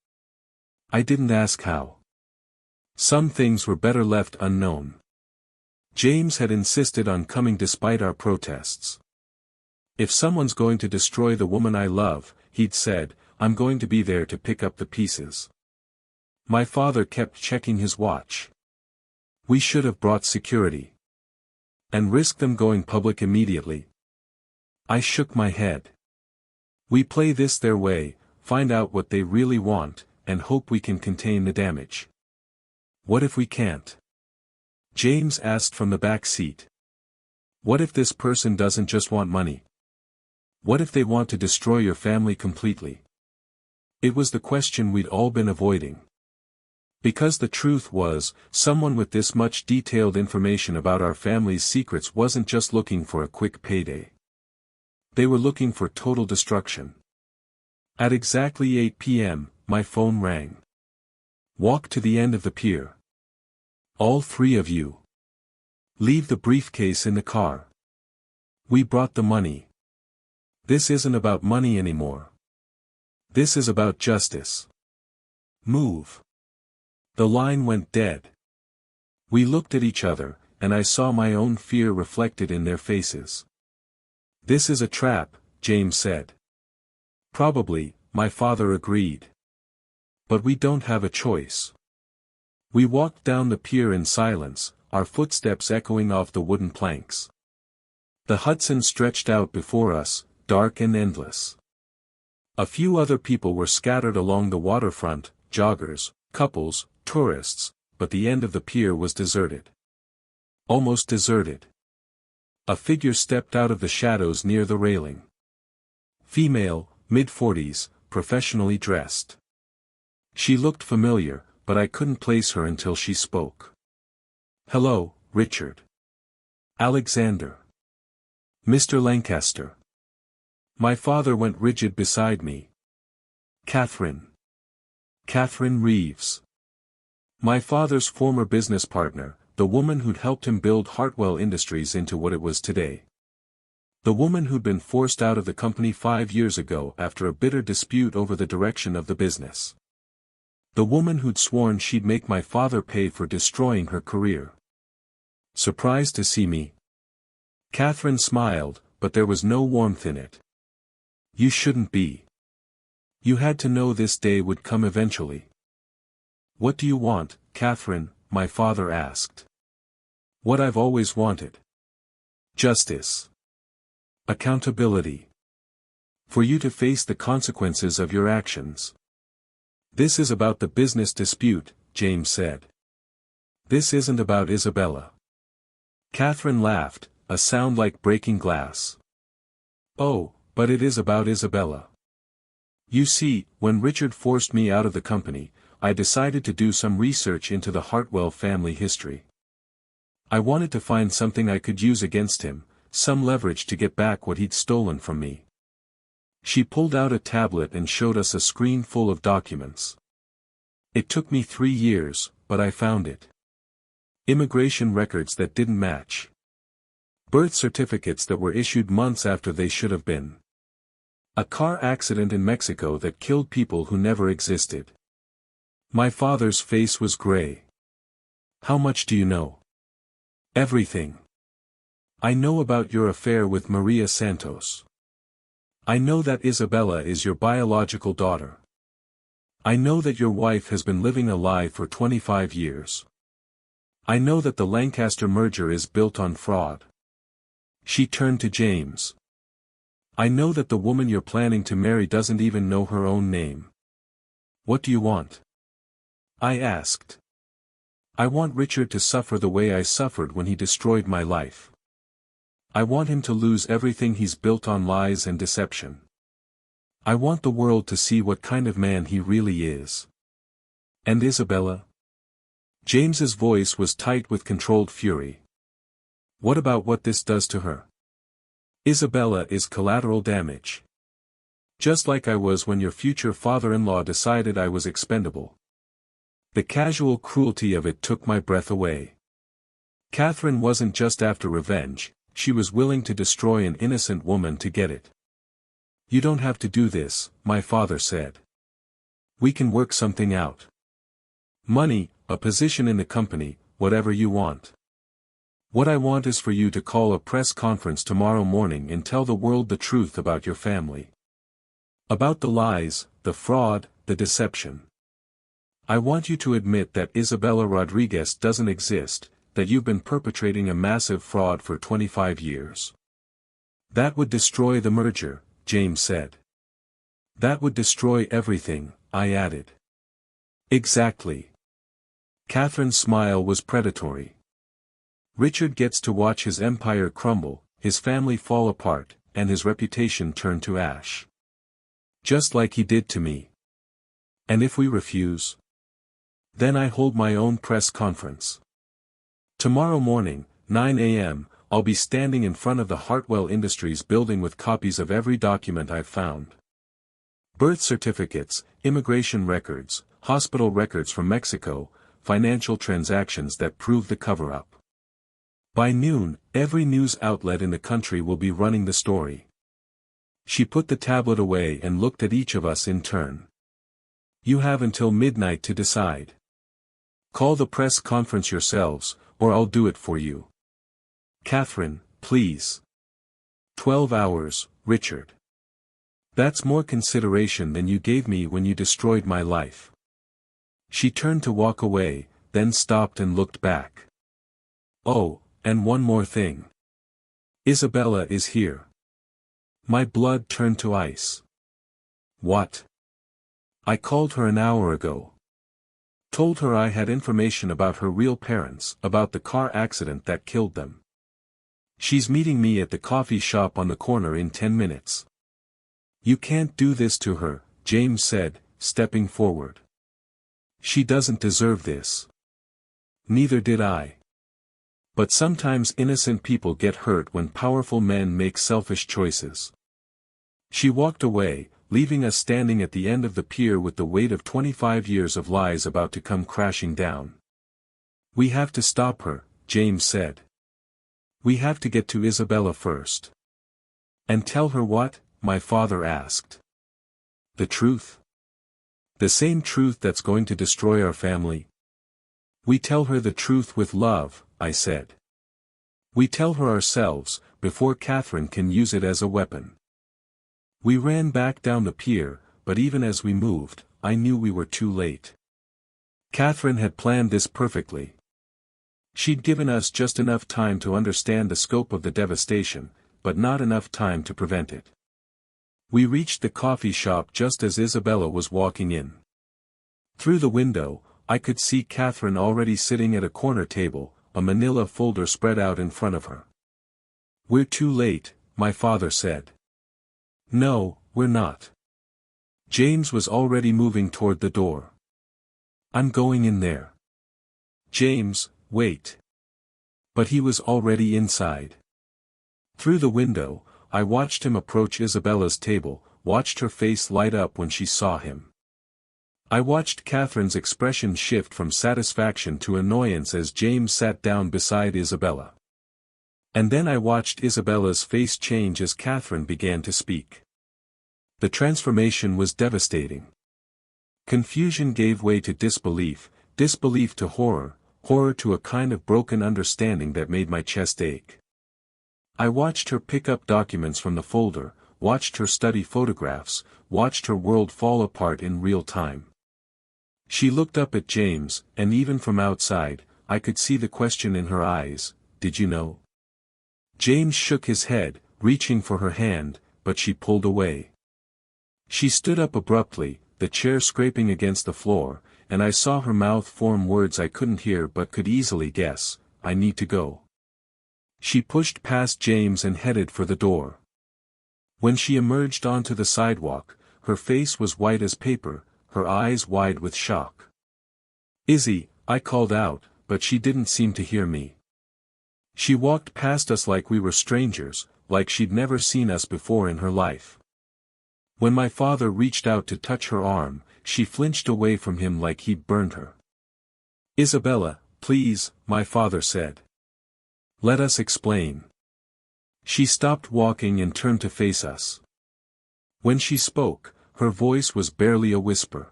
I didn't ask how. Some things were better left unknown. James had insisted on coming despite our protests. If someone's going to destroy the woman I love, he'd said, I'm going to be there to pick up the pieces. My father kept checking his watch. We should have brought security. And risked them going public immediately. I shook my head. We play this their way, find out what they really want, and hope we can contain the damage. What if we can't? James asked from the back seat. What if this person doesn't just want money? What if they want to destroy your family completely? It was the question we'd all been avoiding. Because the truth was, someone with this much detailed information about our family's secrets wasn't just looking for a quick payday. They were looking for total destruction. At exactly 8 p.m., my phone rang. Walk to the end of the pier. All three of you. Leave the briefcase in the car. We brought the money. This isn't about money anymore. This is about justice. Move. The line went dead. We looked at each other, and I saw my own fear reflected in their faces. This is a trap, James said. Probably, my father agreed. But we don't have a choice. We walked down the pier in silence, our footsteps echoing off the wooden planks. The Hudson stretched out before us, dark and endless. A few other people were scattered along the waterfront, joggers, couples, tourists, but the end of the pier was deserted. Almost deserted. A figure stepped out of the shadows near the railing. Female, mid-40s, professionally dressed. She looked familiar, but I couldn't place her until she spoke. Hello, Richard. Alexander. Mr. Lancaster. My father went rigid beside me. Catherine. Catherine Reeves. My father's former business partner, the woman who'd helped him build Hartwell Industries into what it was today. The woman who'd been forced out of the company 5 years ago after a bitter dispute over the direction of the business. The woman who'd sworn she'd make my father pay for destroying her career. Surprised to see me? Catherine smiled, but there was no warmth in it. You shouldn't be. You had to know this day would come eventually. What do you want, Catherine? My father asked. What I've always wanted. Justice. Accountability. For you to face the consequences of your actions. This is about the business dispute, James said. This isn't about Isabella. Catherine laughed, a sound like breaking glass. Oh, but it is about Isabella. You see, when Richard forced me out of the company, I decided to do some research into the Hartwell family history. I wanted to find something I could use against him, some leverage to get back what he'd stolen from me. She pulled out a tablet and showed us a screen full of documents. It took me 3 years, but I found it. Immigration records that didn't match. Birth certificates that were issued months after they should have been. A car accident in Mexico that killed people who never existed. My father's face was gray. How much do you know? Everything. I know about your affair with Maria Santos. I know that Isabella is your biological daughter. I know that your wife has been living a lie for 25 years. I know that the Lancaster merger is built on fraud. She turned to James. I know that the woman you're planning to marry doesn't even know her own name. What do you want? I asked. I want Richard to suffer the way I suffered when he destroyed my life. I want him to lose everything he's built on lies and deception. I want the world to see what kind of man he really is. And Isabella? James's voice was tight with controlled fury. What about what this does to her? Isabella is collateral damage. Just like I was when your future father-in-law decided I was expendable. The casual cruelty of it took my breath away. Catherine wasn't just after revenge, she was willing to destroy an innocent woman to get it. You don't have to do this, my father said. We can work something out. Money, a position in the company, whatever you want. What I want is for you to call a press conference tomorrow morning and tell the world the truth about your family. About the lies, the fraud, the deception. I want you to admit that Isabella Rodriguez doesn't exist, that you've been perpetrating a massive fraud for 25 years. That would destroy the merger, James said. That would destroy everything, I added. Exactly. Catherine's smile was predatory. Richard gets to watch his empire crumble, his family fall apart, and his reputation turn to ash. Just like he did to me. And if we refuse? Then I hold my own press conference. Tomorrow morning, 9 a.m., I'll be standing in front of the Hartwell Industries building with copies of every document I've found. Birth certificates, immigration records, hospital records from Mexico, financial transactions that prove the cover-up. By noon, every news outlet in the country will be running the story. She put the tablet away and looked at each of us in turn. You have until midnight to decide. Call the press conference yourselves, or I'll do it for you. Catherine, please. 12 hours, Richard. That's more consideration than you gave me when you destroyed my life. She turned to walk away, then stopped and looked back. Oh, and one more thing. Isabella is here. My blood turned to ice. What? I called her an hour ago. Told her I had information about her real parents, about the car accident that killed them. She's meeting me at the coffee shop on the corner in 10 minutes. You can't do this to her, James said, stepping forward. She doesn't deserve this. Neither did I. But sometimes innocent people get hurt when powerful men make selfish choices. She walked away, leaving us standing at the end of the pier with the weight of 25 years of lies about to come crashing down. We have to stop her, James said. We have to get to Isabella first. And tell her what? My father asked. The truth? The same truth that's going to destroy our family? We tell her the truth with love, I said. We tell her ourselves, before Catherine can use it as a weapon. We ran back down the pier, but even as we moved, I knew we were too late. Catherine had planned this perfectly. She'd given us just enough time to understand the scope of the devastation, but not enough time to prevent it. We reached the coffee shop just as Isabella was walking in. Through the window, I could see Catherine already sitting at a corner table, a manila folder spread out in front of her. We're too late, my father said. No, we're not. James was already moving toward the door. I'm going in there. James, wait. But he was already inside. Through the window, I watched him approach Isabella's table, watched her face light up when she saw him. I watched Catherine's expression shift from satisfaction to annoyance as James sat down beside Isabella. And then I watched Isabella's face change as Catherine began to speak. The transformation was devastating. Confusion gave way to disbelief, disbelief to horror, horror to a kind of broken understanding that made my chest ache. I watched her pick up documents from the folder, watched her study photographs, watched her world fall apart in real time. She looked up at James, and even from outside, I could see the question in her eyes, did you know? James shook his head, reaching for her hand, but she pulled away. She stood up abruptly, the chair scraping against the floor, and I saw her mouth form words I couldn't hear but could easily guess, I need to go. She pushed past James and headed for the door. When she emerged onto the sidewalk, her face was white as paper, her eyes wide with shock. Izzy, I called out, but she didn't seem to hear me. She walked past us like we were strangers, like she'd never seen us before in her life. When my father reached out to touch her arm, she flinched away from him like he'd burned her. Isabella, please, my father said. Let us explain. She stopped walking and turned to face us. When she spoke, her voice was barely a whisper.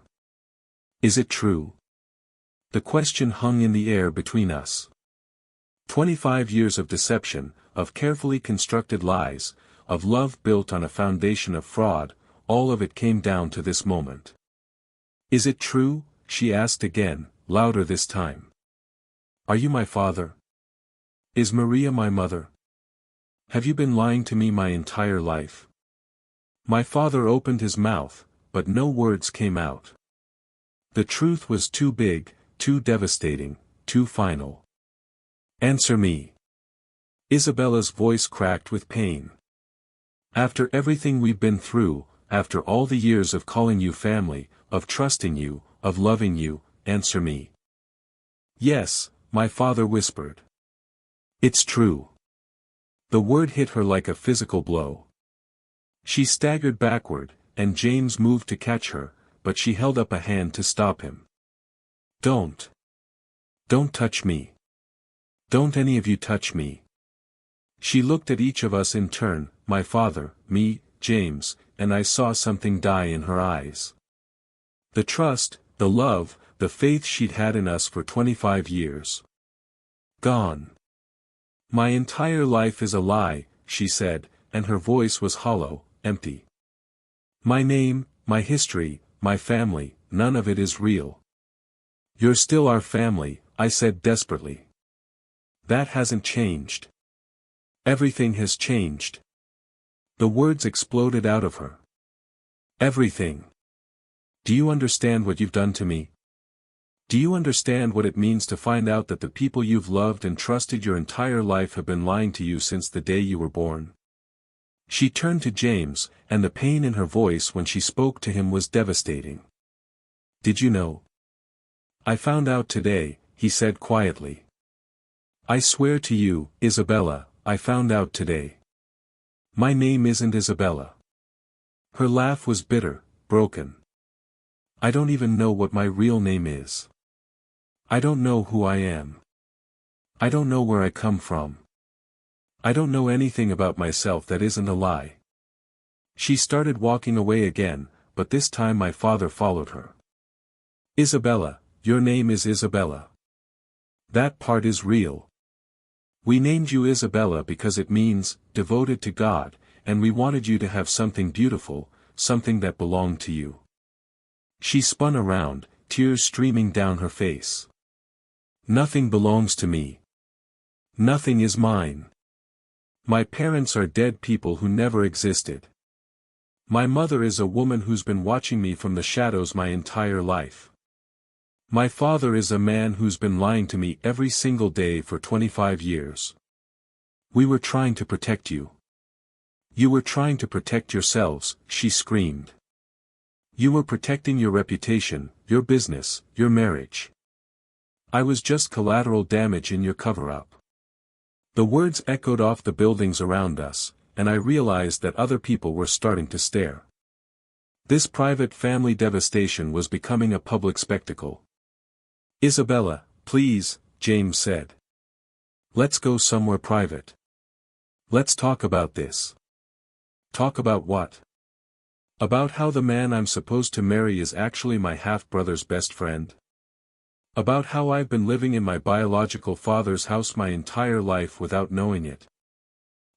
Is it true? The question hung in the air between us. 25 years of deception, of carefully constructed lies, of love built on a foundation of fraud, all of it came down to this moment. Is it true? She asked again, louder this time. Are you my father? Is Maria my mother? Have you been lying to me my entire life? My father opened his mouth, but no words came out. The truth was too big, too devastating, too final. Answer me. Isabella's voice cracked with pain. After everything we've been through, after all the years of calling you family, of trusting you, of loving you, answer me. Yes, my father whispered. It's true. The word hit her like a physical blow. She staggered backward, and James moved to catch her, but she held up a hand to stop him. Don't. Don't touch me. Don't any of you touch me. She looked at each of us in turn, my father, me, James, and I saw something die in her eyes. The trust, the love, the faith she'd had in us for 25 years. Gone. My entire life is a lie, she said, and her voice was hollow, empty. My name, my history, my family, none of it is real. You're still our family, I said desperately. That hasn't changed. Everything has changed. The words exploded out of her. Everything. Do you understand what you've done to me? Do you understand what it means to find out that the people you've loved and trusted your entire life have been lying to you since the day you were born? She turned to James, and the pain in her voice when she spoke to him was devastating. Did you know? I found out today, he said quietly. I swear to you, Isabella, I found out today. My name isn't Isabella. Her laugh was bitter, broken. I don't even know what my real name is. I don't know who I am. I don't know where I come from. I don't know anything about myself that isn't a lie. She started walking away again, but this time my father followed her. Isabella, your name is Isabella. That part is real. We named you Isabella because it means, devoted to God, and we wanted you to have something beautiful, something that belonged to you. She spun around, tears streaming down her face. Nothing belongs to me. Nothing is mine. My parents are dead people who never existed. My mother is a woman who's been watching me from the shadows my entire life. My father is a man who's been lying to me every single day for 25 years. We were trying to protect you. You were trying to protect yourselves, she screamed. You were protecting your reputation, your business, your marriage. I was just collateral damage in your cover-up. The words echoed off the buildings around us, and I realized that other people were starting to stare. This private family devastation was becoming a public spectacle. Isabella, please, James said. Let's go somewhere private. Let's talk about this. Talk about what? About how the man I'm supposed to marry is actually my half-brother's best friend? About how I've been living in my biological father's house my entire life without knowing it.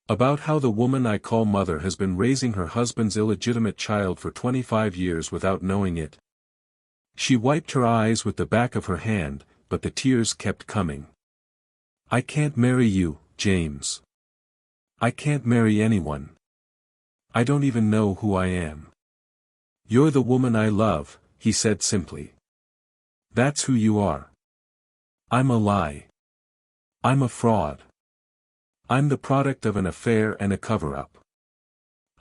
About how the woman I call mother has been raising her husband's illegitimate child for 25 years without knowing it. She wiped her eyes with the back of her hand, but the tears kept coming. I can't marry you, James. I can't marry anyone. I don't even know who I am. You're the woman I love, he said simply. That's who you are. I'm a lie. I'm a fraud. I'm the product of an affair and a cover-up.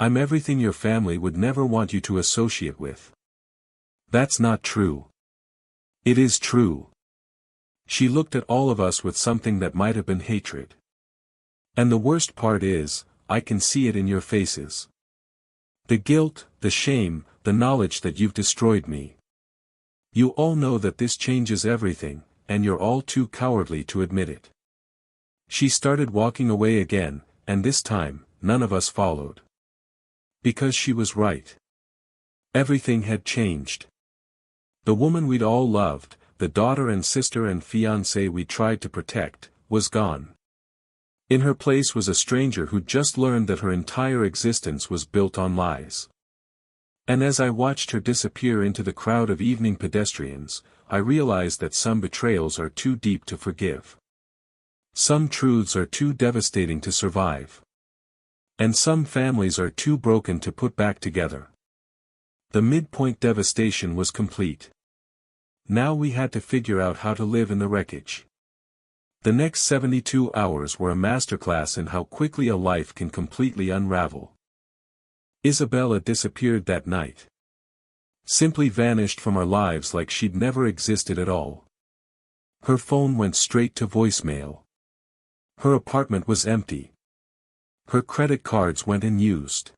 I'm everything your family would never want you to associate with. That's not true. It is true. She looked at all of us with something that might have been hatred. And the worst part is, I can see it in your faces. The guilt, the shame, the knowledge that you've destroyed me. You all know that this changes everything, and you're all too cowardly to admit it. She started walking away again, and this time, none of us followed. Because she was right. Everything had changed. The woman we'd all loved, the daughter and sister and fiancée we tried to protect, was gone. In her place was a stranger who'd just learned that her entire existence was built on lies. And as I watched her disappear into the crowd of evening pedestrians, I realized that some betrayals are too deep to forgive. Some truths are too devastating to survive. And some families are too broken to put back together. The midpoint devastation was complete. Now we had to figure out how to live in the wreckage. The next 72 hours were a masterclass in how quickly a life can completely unravel. Isabella disappeared that night. Simply vanished from our lives like she'd never existed at all. Her phone went straight to voicemail. Her apartment was empty. Her credit cards went unused.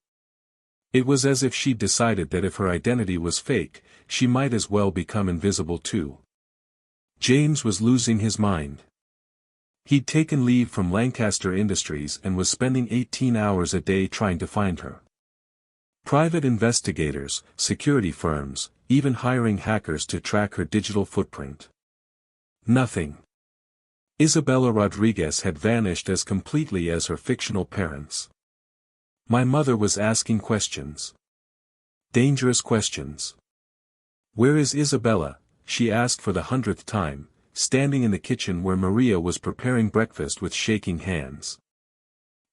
It was as if she'd decided that if her identity was fake, she might as well become invisible too. James was losing his mind. He'd taken leave from Lancaster Industries and was spending 18 hours a day trying to find her. Private investigators, security firms, even hiring hackers to track her digital footprint. Nothing. Isabella Rodriguez had vanished as completely as her fictional parents. My mother was asking questions. Dangerous questions. "Where is Isabella?" she asked for the 100th time, standing in the kitchen where Maria was preparing breakfast with shaking hands.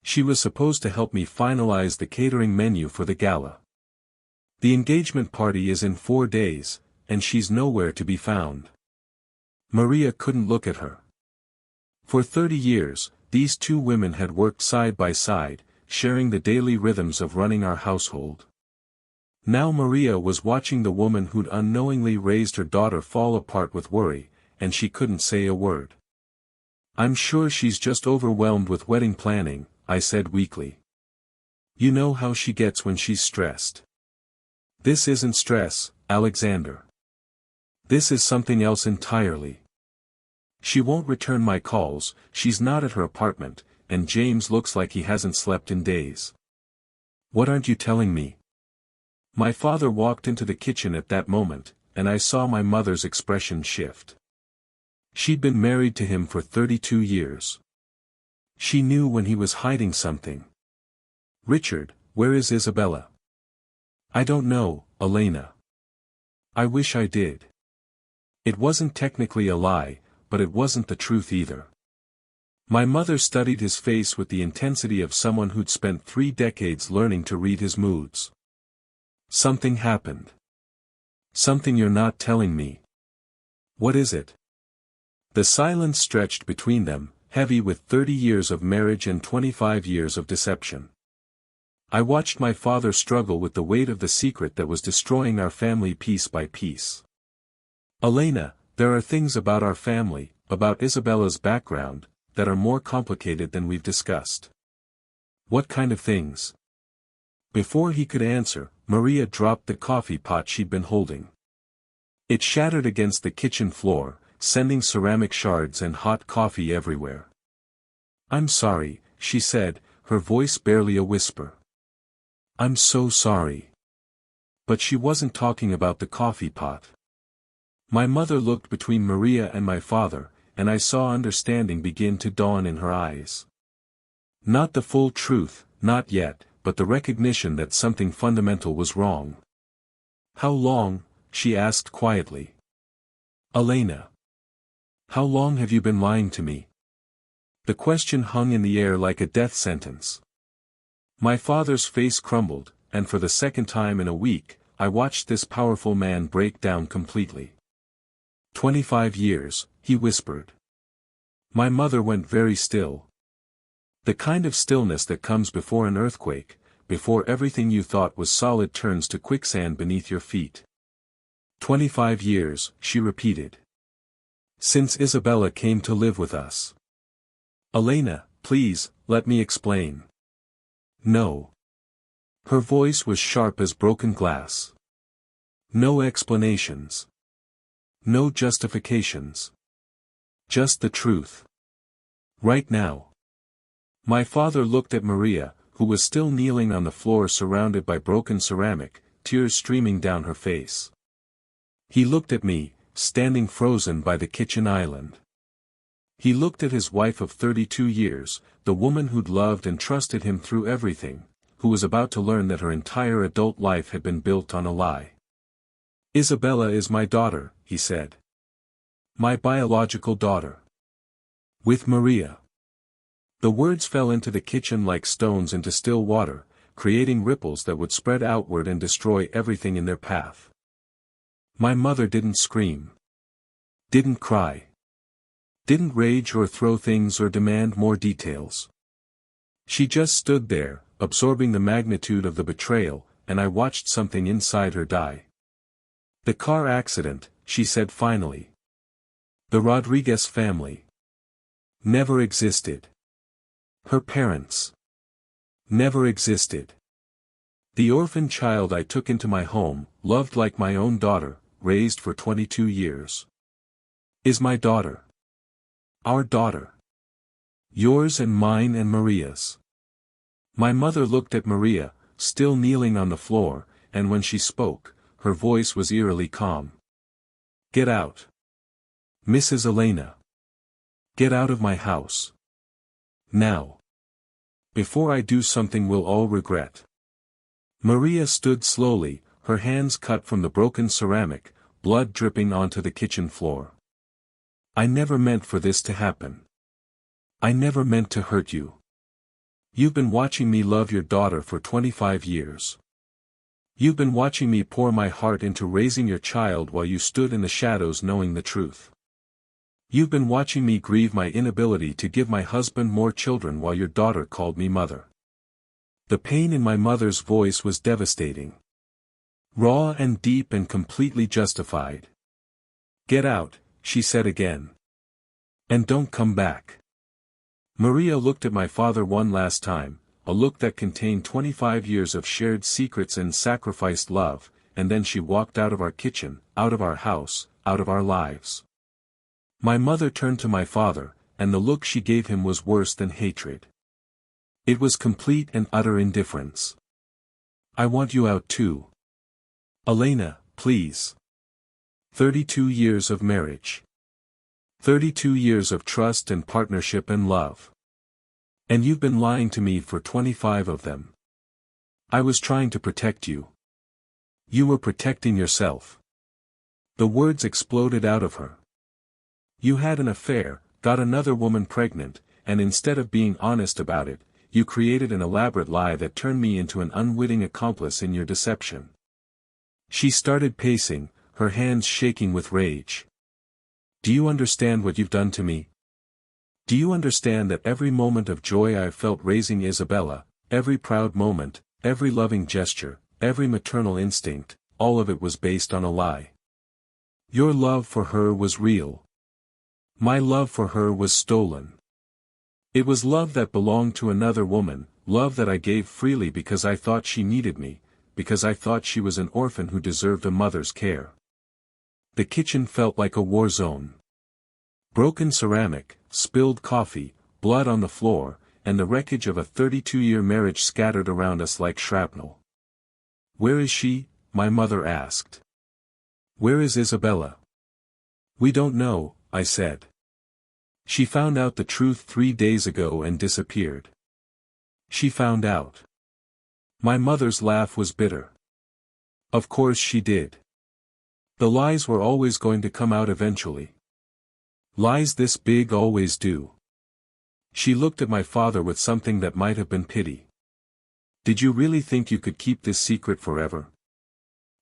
She was supposed to help me finalize the catering menu for the gala. The engagement party is in 4 days, and she's nowhere to be found. Maria couldn't look at her. For 30 years, these two women had worked side by side, sharing the daily rhythms of running our household. Now Maria was watching the woman who'd unknowingly raised her daughter fall apart with worry, and she couldn't say a word. "I'm sure she's just overwhelmed with wedding planning," I said weakly. "You know how she gets when she's stressed." "This isn't stress, Alexander. This is something else entirely. She won't return my calls, she's not at her apartment, and James looks like he hasn't slept in days." "What aren't you telling me?" My father walked into the kitchen at that moment, and I saw my mother's expression shift. She'd been married to him for 32 years. She knew when he was hiding something. "Richard, where is Isabella?" "I don't know, Elena. I wish I did." It wasn't technically a lie, but it wasn't the truth either. My mother studied his face with the intensity of someone who'd spent 3 decades learning to read his moods. "Something happened. Something you're not telling me. What is it?" The silence stretched between them, heavy with 30 years of marriage and 25 years of deception. I watched my father struggle with the weight of the secret that was destroying our family piece by piece. "Elena, there are things about our family, about Isabella's background, that are more complicated than we've discussed." "What kind of things?" Before he could answer, Maria dropped the coffee pot she'd been holding. It shattered against the kitchen floor, sending ceramic shards and hot coffee everywhere. "I'm sorry," she said, her voice barely a whisper. "I'm so sorry." But she wasn't talking about the coffee pot. My mother looked between Maria and my father, and I saw understanding begin to dawn in her eyes. Not the full truth, not yet, but the recognition that something fundamental was wrong. "How long?" she asked quietly. "Elena. How long have you been lying to me?" The question hung in the air like a death sentence. My father's face crumbled, and for the second time in a week, I watched this powerful man break down completely. 25 years, he whispered. My mother went very still. The kind of stillness that comes before an earthquake, before everything you thought was solid turns to quicksand beneath your feet. 25 years, she repeated. Since Isabella came to live with us. Elena, please, let me explain. No. Her voice was sharp as broken glass. No explanations. No justifications. Just the truth. Right now. My father looked at Maria, who was still kneeling on the floor surrounded by broken ceramic, tears streaming down her face. He looked at me, standing frozen by the kitchen island. He looked at his wife of 32 years, the woman who'd loved and trusted him through everything, who was about to learn that her entire adult life had been built on a lie. Isabella is my daughter, he said. My biological daughter. With Maria. The words fell into the kitchen like stones into still water, creating ripples that would spread outward and destroy everything in their path. My mother didn't scream. Didn't cry. Didn't rage or throw things or demand more details. She just stood there, absorbing the magnitude of the betrayal, and I watched something inside her die. The car accident, she said finally. The Rodriguez family. Never existed. Her parents. Never existed. The orphan child I took into my home, loved like my own daughter, raised for 22 years. Is my daughter. Our daughter. Yours and mine and Maria's. My mother looked at Maria, still kneeling on the floor, and when she spoke, her voice was eerily calm. Get out. Mrs. Elena. Get out of my house. Now. Before I do something we'll all regret. Maria stood slowly, her hands cut from the broken ceramic, blood dripping onto the kitchen floor. I never meant for this to happen. I never meant to hurt you. You've been watching me love your daughter for 25 years. You've been watching me pour my heart into raising your child while you stood in the shadows knowing the truth. You've been watching me grieve my inability to give my husband more children while your daughter called me mother. The pain in my mother's voice was devastating. Raw and deep and completely justified. Get out, she said again. And don't come back. Maria looked at my father one last time, a look that contained 25 years of shared secrets and sacrificed love, and then she walked out of our kitchen, out of our house, out of our lives. My mother turned to my father, and the look she gave him was worse than hatred. It was complete and utter indifference. I want you out too. Elena, please. 32 years of marriage. 32 years of trust and partnership and love. And you've been lying to me for 25 of them. I was trying to protect you. You were protecting yourself. The words exploded out of her. You had an affair, got another woman pregnant, and instead of being honest about it, you created an elaborate lie that turned me into an unwitting accomplice in your deception. She started pacing, her hands shaking with rage. Do you understand what you've done to me? Do you understand that every moment of joy I've felt raising Isabella, every proud moment, every loving gesture, every maternal instinct, all of it was based on a lie? Your love for her was real. My love for her was stolen. It was love that belonged to another woman, love that I gave freely because I thought she needed me, because I thought she was an orphan who deserved a mother's care. The kitchen felt like a war zone. Broken ceramic, spilled coffee, blood on the floor, and the wreckage of a 32-year marriage scattered around us like shrapnel. Where is she? My mother asked. Where is Isabella? We don't know, I said. She found out the truth 3 days ago and disappeared. She found out. My mother's laugh was bitter. Of course she did. The lies were always going to come out eventually. Lies this big always do. She looked at my father with something that might have been pity. Did you really think you could keep this secret forever?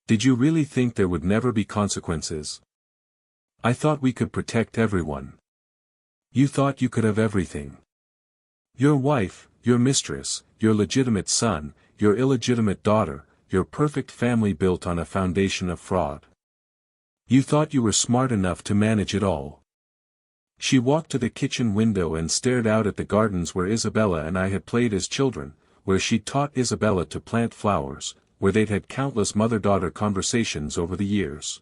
Did you really think there would never be consequences? I thought we could protect everyone. You thought you could have everything. Your wife, your mistress, your legitimate son, your illegitimate daughter, your perfect family built on a foundation of fraud. You thought you were smart enough to manage it all. She walked to the kitchen window and stared out at the gardens where Isabella and I had played as children, where she'd taught Isabella to plant flowers, where they'd had countless mother-daughter conversations over the years.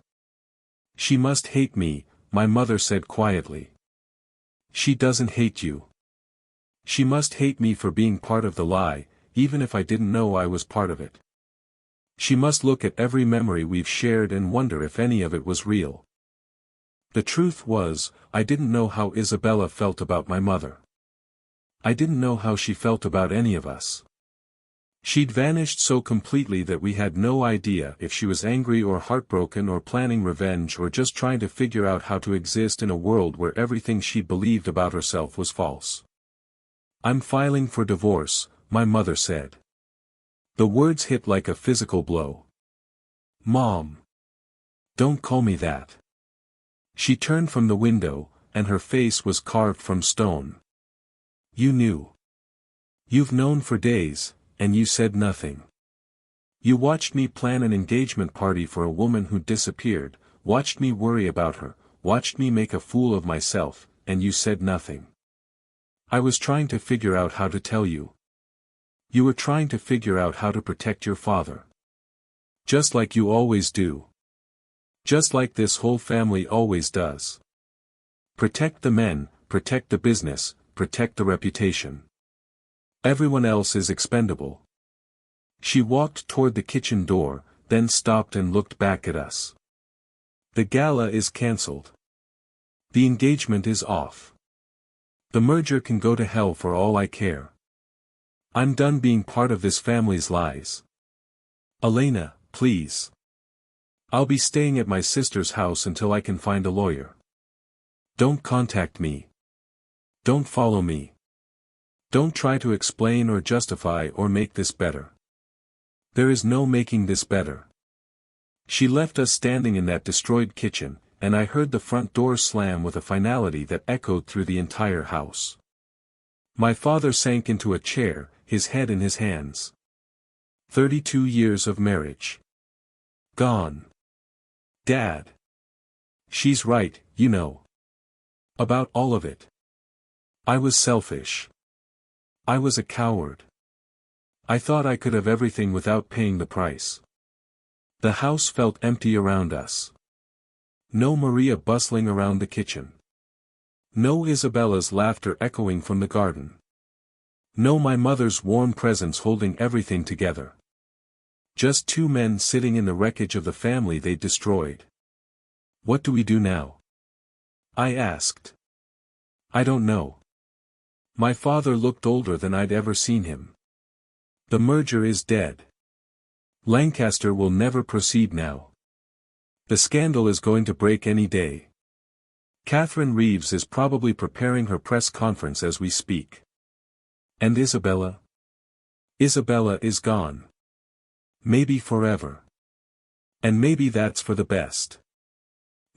She must hate me, my mother said quietly. She doesn't hate you. She must hate me for being part of the lie, even if I didn't know I was part of it. She must look at every memory we've shared and wonder if any of it was real. The truth was, I didn't know how Isabella felt about my mother. I didn't know how she felt about any of us. She'd vanished so completely that we had no idea if she was angry or heartbroken or planning revenge or just trying to figure out how to exist in a world where everything she believed about herself was false. I'm filing for divorce, my mother said. The words hit like a physical blow. Mom. Don't call me that. She turned from the window, and her face was carved from stone. You knew. You've known for days, and you said nothing. You watched me plan an engagement party for a woman who disappeared, watched me worry about her, watched me make a fool of myself, and you said nothing. I was trying to figure out how to tell you. You were trying to figure out how to protect your father. Just like you always do. Just like this whole family always does. Protect the men, protect the business, protect the reputation. Everyone else is expendable. She walked toward the kitchen door, then stopped and looked back at us. The gala is cancelled. The engagement is off. The merger can go to hell for all I care. I'm done being part of this family's lies. Elena, please. I'll be staying at my sister's house until I can find a lawyer. Don't contact me. Don't follow me. Don't try to explain or justify or make this better. There is no making this better. She left us standing in that destroyed kitchen, and I heard the front door slam with a finality that echoed through the entire house. My father sank into a chair, his head in his hands. 32 years of marriage. Gone. Dad. She's right, you know. About all of it. I was selfish. I was a coward. I thought I could have everything without paying the price. The house felt empty around us. No Maria bustling around the kitchen. No Isabella's laughter echoing from the garden. No my mother's warm presence holding everything together. Just two men sitting in the wreckage of the family they destroyed. What do we do now? I asked. I don't know. My father looked older than I'd ever seen him. The merger is dead. Lancaster will never proceed now. The scandal is going to break any day. Catherine Reeves is probably preparing her press conference as we speak. And Isabella? Isabella is gone. Maybe forever. And maybe that's for the best.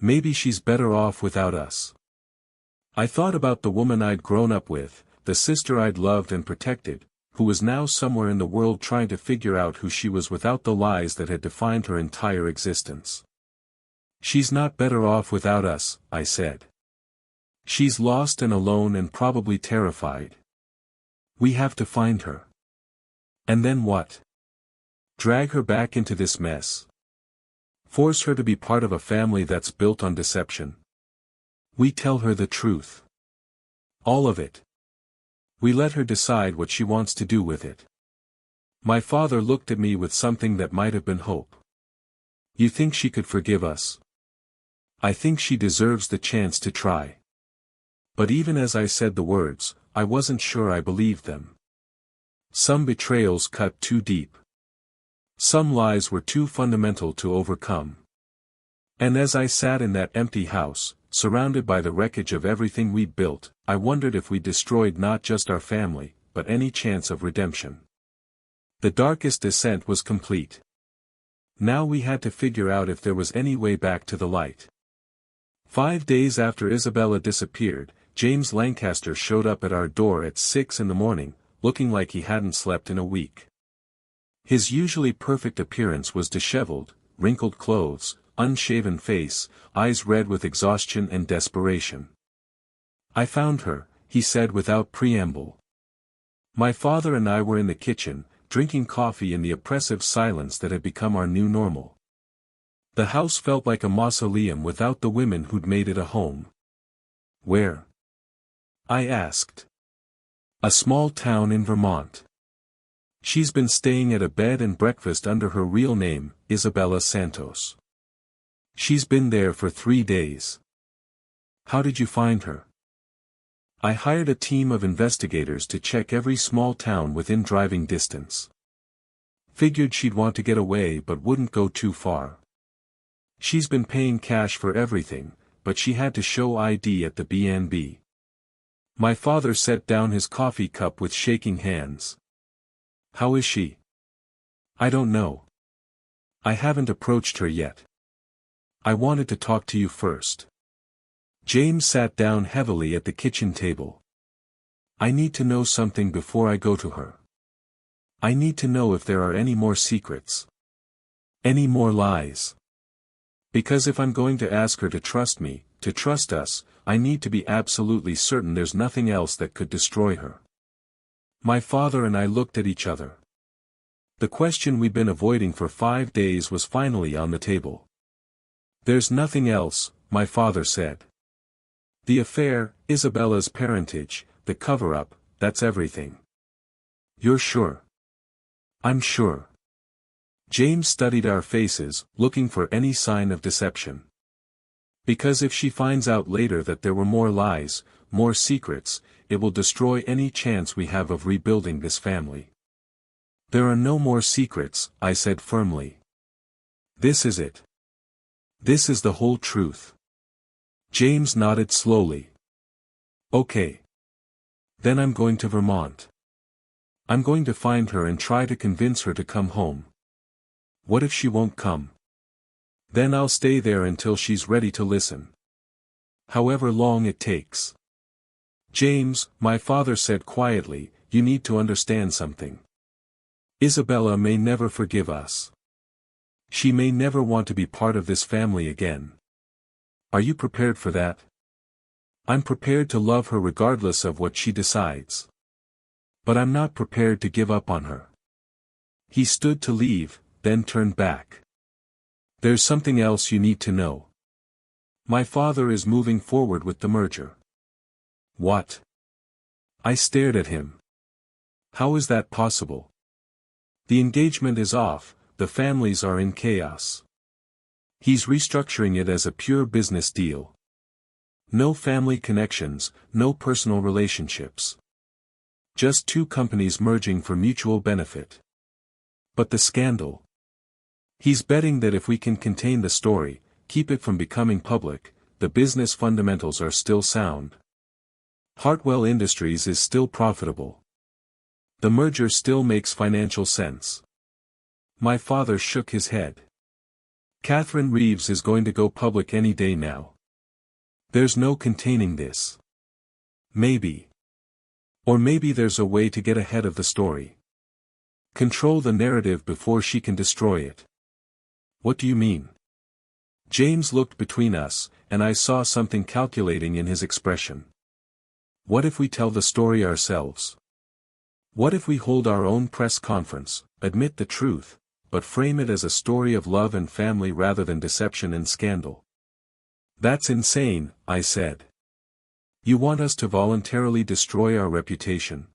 Maybe she's better off without us. I thought about the woman I'd grown up with, the sister I'd loved and protected, who was now somewhere in the world trying to figure out who she was without the lies that had defined her entire existence. She's not better off without us, I said. She's lost and alone and probably terrified. We have to find her. And then what? Drag her back into this mess. Force her to be part of a family that's built on deception. We tell her the truth. All of it. We let her decide what she wants to do with it. My father looked at me with something that might have been hope. You think she could forgive us? I think she deserves the chance to try. But even as I said the words, I wasn't sure I believed them. Some betrayals cut too deep. Some lies were too fundamental to overcome. And as I sat in that empty house, surrounded by the wreckage of everything we'd built, I wondered if we destroyed not just our family, but any chance of redemption. The darkest descent was complete. Now we had to figure out if there was any way back to the light. 5 days after Isabella disappeared, James Lancaster showed up at our door at 6 a.m, looking like he hadn't slept in a week. His usually perfect appearance was disheveled, wrinkled clothes, unshaven face, eyes red with exhaustion and desperation. I found her, he said without preamble. My father and I were in the kitchen, drinking coffee in the oppressive silence that had become our new normal. The house felt like a mausoleum without the women who'd made it a home. Where? I asked. A small town in Vermont. She's been staying at a bed and breakfast under her real name, Isabella Santos. She's been there for 3 days. How did you find her? I hired a team of investigators to check every small town within driving distance. Figured she'd want to get away but wouldn't go too far. She's been paying cash for everything, but she had to show ID at the B&B. My father set down his coffee cup with shaking hands. How is she? I don't know. I haven't approached her yet. I wanted to talk to you first. James sat down heavily at the kitchen table. I need to know something before I go to her. I need to know if there are any more secrets. Any more lies. Because if I'm going to ask her to trust me, to trust us, I need to be absolutely certain there's nothing else that could destroy her. My father and I looked at each other. The question we'd been avoiding for 5 days was finally on the table. There's nothing else, my father said. The affair, Isabella's parentage, the cover-up, that's everything. You're sure? I'm sure. James studied our faces, looking for any sign of deception. Because if she finds out later that there were more lies, more secrets, it will destroy any chance we have of rebuilding this family. There are no more secrets, I said firmly. This is it. This is the whole truth. James nodded slowly. Okay. Then I'm going to Vermont. I'm going to find her and try to convince her to come home. What if she won't come? Then I'll stay there until she's ready to listen. However long it takes. James, my father said quietly, you need to understand something. Isabella may never forgive us. She may never want to be part of this family again. Are you prepared for that? I'm prepared to love her regardless of what she decides. But I'm not prepared to give up on her. He stood to leave, then turned back. There's something else you need to know. My father is moving forward with the merger. What? I stared at him. How is that possible? The engagement is off, the families are in chaos. He's restructuring it as a pure business deal. No family connections, no personal relationships. Just two companies merging for mutual benefit. But the scandal. He's betting that if we can contain the story, keep it from becoming public, the business fundamentals are still sound. Hartwell Industries is still profitable. The merger still makes financial sense. My father shook his head. Catherine Reeves is going to go public any day now. There's no containing this. Maybe. Or maybe there's a way to get ahead of the story. Control the narrative before she can destroy it. What do you mean? James looked between us, and I saw something calculating in his expression. What if we tell the story ourselves? What if we hold our own press conference, admit the truth, but frame it as a story of love and family rather than deception and scandal? That's insane, I said. You want us to voluntarily destroy our reputation?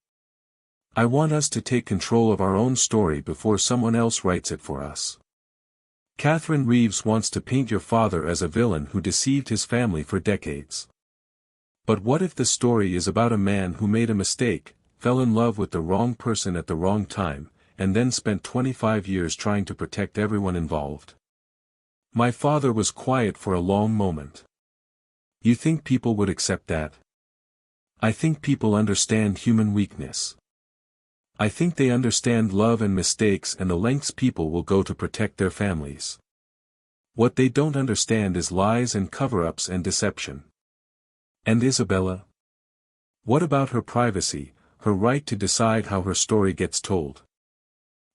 I want us to take control of our own story before someone else writes it for us. Catherine Reeves wants to paint your father as a villain who deceived his family for decades. But what if the story is about a man who made a mistake, fell in love with the wrong person at the wrong time, and then spent 25 years trying to protect everyone involved? My father was quiet for a long moment. You think people would accept that? I think people understand human weakness. I think they understand love and mistakes and the lengths people will go to protect their families. What they don't understand is lies and cover-ups and deception. And Isabella? What about her privacy, her right to decide how her story gets told?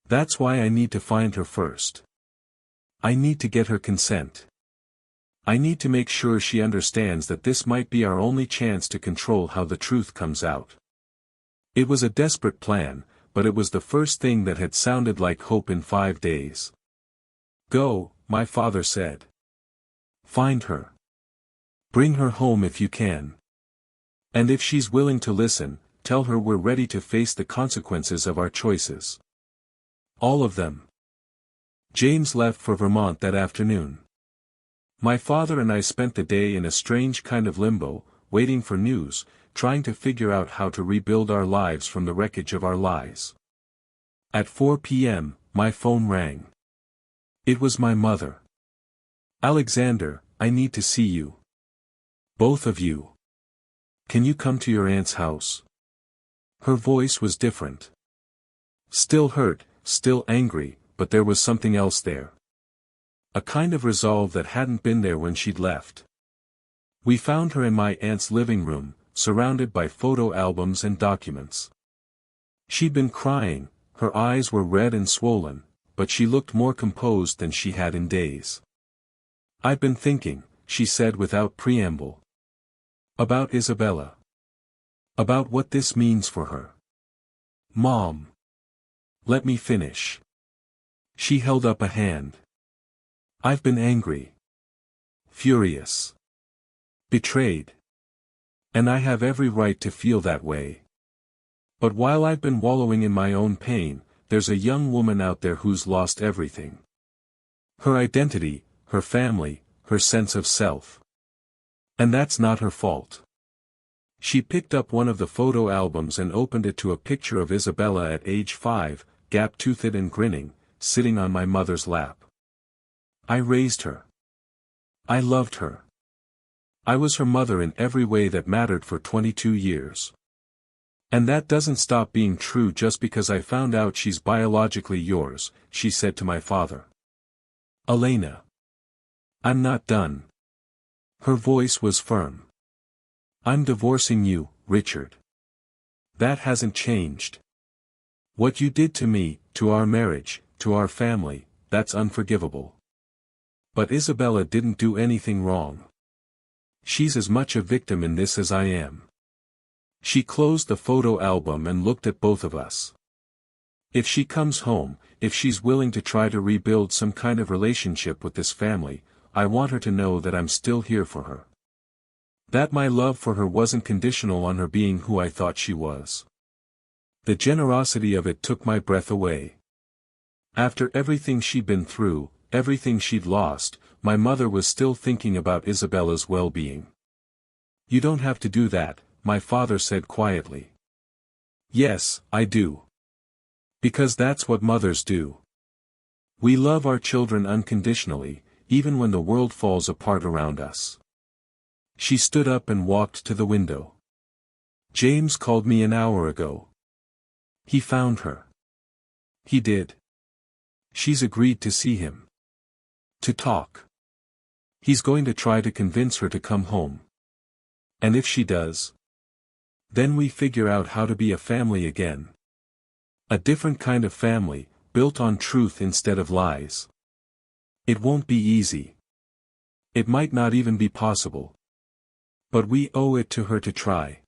That's why I need to find her first. I need to get her consent. I need to make sure she understands that this might be our only chance to control how the truth comes out. It was a desperate plan, but it was the first thing that had sounded like hope in 5 days. Go, my father said. Find her. Bring her home if you can. And if she's willing to listen, tell her we're ready to face the consequences of our choices. All of them. James left for Vermont that afternoon. My father and I spent the day in a strange kind of limbo, waiting for news, trying to figure out how to rebuild our lives from the wreckage of our lies. At 4 p.m., my phone rang. It was my mother. Alexander, I need to see you. Both of you. Can you come to your aunt's house? Her voice was different. Still hurt, still angry, but there was something else there. A kind of resolve that hadn't been there when she'd left. We found her in my aunt's living room, surrounded by photo albums and documents. She'd been crying, her eyes were red and swollen, but she looked more composed than she had in days. I've been thinking, she said without preamble. About Isabella. About what this means for her. Mom. Let me finish. She held up a hand. I've been angry. Furious. Betrayed. And I have every right to feel that way. But while I've been wallowing in my own pain, there's a young woman out there who's lost everything. Her identity, her family, her sense of self. And that's not her fault. She picked up one of the photo albums and opened it to a picture of Isabella at age 5, gap-toothed and grinning, sitting on my mother's lap. I raised her. I loved her. I was her mother in every way that mattered for 22 years. And that doesn't stop being true just because I found out she's biologically yours, she said to my father. Elena. I'm not done. Her voice was firm. I'm divorcing you, Richard. That hasn't changed. What you did to me, to our marriage, to our family, that's unforgivable. But Isabella didn't do anything wrong. She's as much a victim in this as I am. She closed the photo album and looked at both of us. If she comes home, if she's willing to try to rebuild some kind of relationship with this family, I want her to know that I'm still here for her. That my love for her wasn't conditional on her being who I thought she was. The generosity of it took my breath away. After everything she'd been through, everything she'd lost, my mother was still thinking about Isabella's well-being. You don't have to do that, my father said quietly. Yes, I do. Because that's what mothers do. We love our children unconditionally, even when the world falls apart around us. She stood up and walked to the window. James called me an hour ago. He found her. He did. She's agreed to see him. To talk. He's going to try to convince her to come home. And if she does, then we figure out how to be a family again. A different kind of family, built on truth instead of lies. It won't be easy. It might not even be possible. But we owe it to her to try.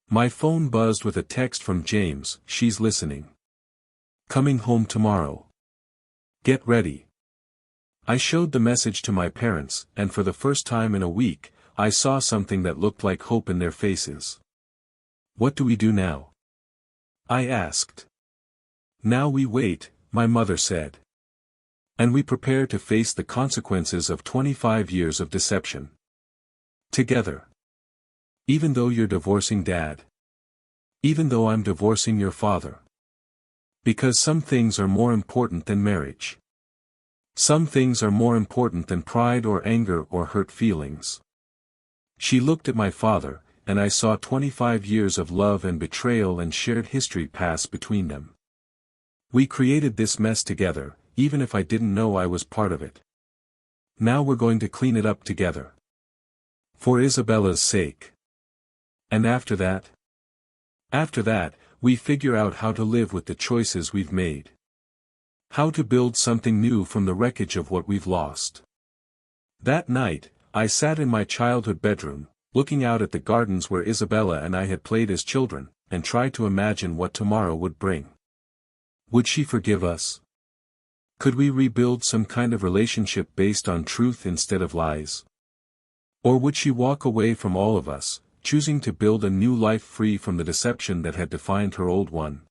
My phone buzzed with a text from James, she's listening. Coming home tomorrow. Get ready. I showed the message to my parents, and for the first time in a week, I saw something that looked like hope in their faces. What do we do now? I asked. Now we wait, my mother said. And we prepare to face the consequences of 25 years of deception. Together. Even though you're divorcing Dad. Even though I'm divorcing your father. Because some things are more important than marriage. Some things are more important than pride or anger or hurt feelings. She looked at my father, and I saw 25 years of love and betrayal and shared history pass between them. We created this mess together, even if I didn't know I was part of it. Now we're going to clean it up together. For Isabella's sake. And after that? After that, we figure out how to live with the choices we've made. How to build something new from the wreckage of what we've lost. That night, I sat in my childhood bedroom, looking out at the gardens where Isabella and I had played as children, and tried to imagine what tomorrow would bring. Would she forgive us? Could we rebuild some kind of relationship based on truth instead of lies? Or would she walk away from all of us, choosing to build a new life free from the deception that had defined her old one?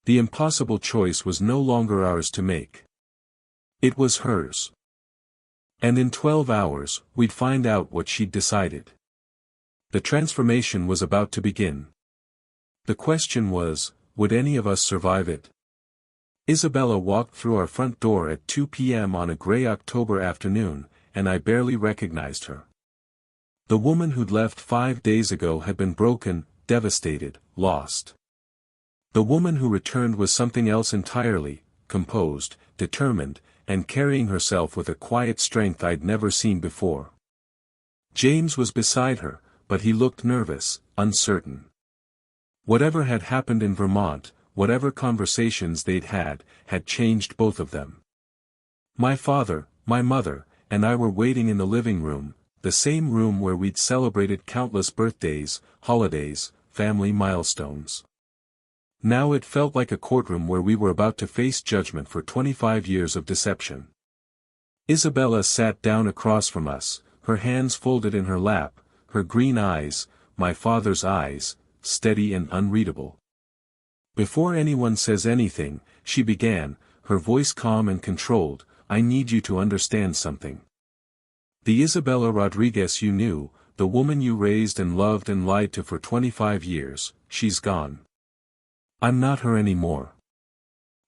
The impossible choice was no longer ours to make. It was hers. And in 12 hours, we'd find out what she'd decided. The transformation was about to begin. The question was, would any of us survive it? Isabella walked through our front door at 2 p.m. on a gray October afternoon, and I barely recognized her. The woman who'd left 5 days ago had been broken, devastated, lost. The woman who returned was something else entirely, composed, determined, and carrying herself with a quiet strength I'd never seen before. James was beside her, but he looked nervous, uncertain. Whatever had happened in Vermont, whatever conversations they'd had changed both of them. My father, my mother, and I were waiting in the living room, the same room where we'd celebrated countless birthdays, holidays, family milestones. Now it felt like a courtroom where we were about to face judgment for 25 years of deception. Isabella sat down across from us, her hands folded in her lap, her green eyes, my father's eyes, steady and unreadable. "Before anyone says anything," she began, her voice calm and controlled, "I need you to understand something. The Isabella Rodriguez you knew, the woman you raised and loved and lied to for 25 years, she's gone. I'm not her anymore."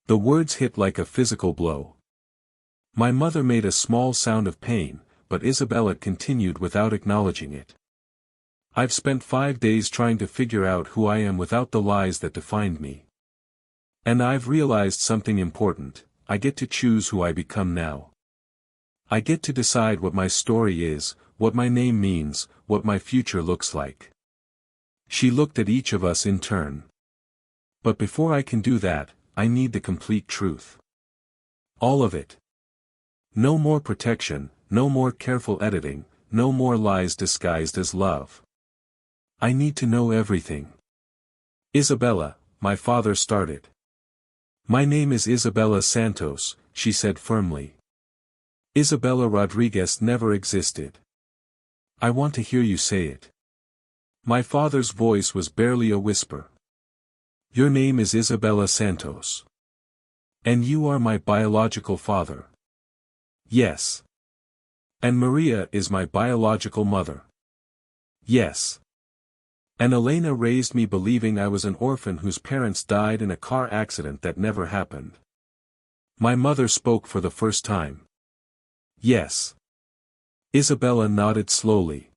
The words hit like a physical blow. My mother made a small sound of pain, but Isabella continued without acknowledging it. "I've spent 5 days trying to figure out who I am without the lies that defined me. And I've realized something important: I get to choose who I become now. I get to decide what my story is, what my name means, what my future looks like." She looked at each of us in turn. "But before I can do that, I need the complete truth. All of it. No more protection, no more careful editing, no more lies disguised as love. I need to know everything." "Isabella," my father started. "My name is Isabella Santos," she said firmly. "Isabella Rodriguez never existed. I want to hear you say it." My father's voice was barely a whisper. "Your name is Isabella Santos. And you are my biological father." "Yes." "And Maria is my biological mother." "Yes." "And Elena raised me believing I was an orphan whose parents died in a car accident that never happened." My mother spoke for the first time. "Yes." Isabella nodded slowly.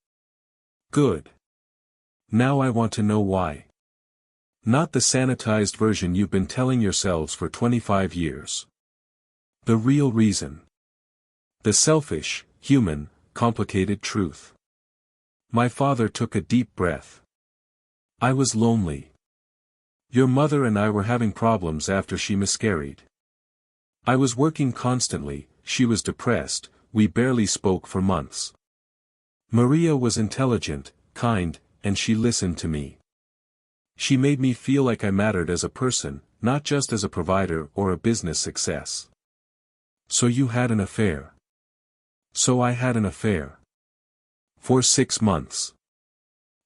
"Good. Now I want to know why. Not the sanitized version you've been telling yourselves for 25 years. The real reason. The selfish, human, complicated truth." My father took a deep breath. "I was lonely. Your mother and I were having problems after she miscarried. I was working constantly, she was depressed, we barely spoke for months. Maria was intelligent, kind, and she listened to me. She made me feel like I mattered as a person, not just as a provider or a business success." "So you had an affair." "So I had an affair. For 6 months.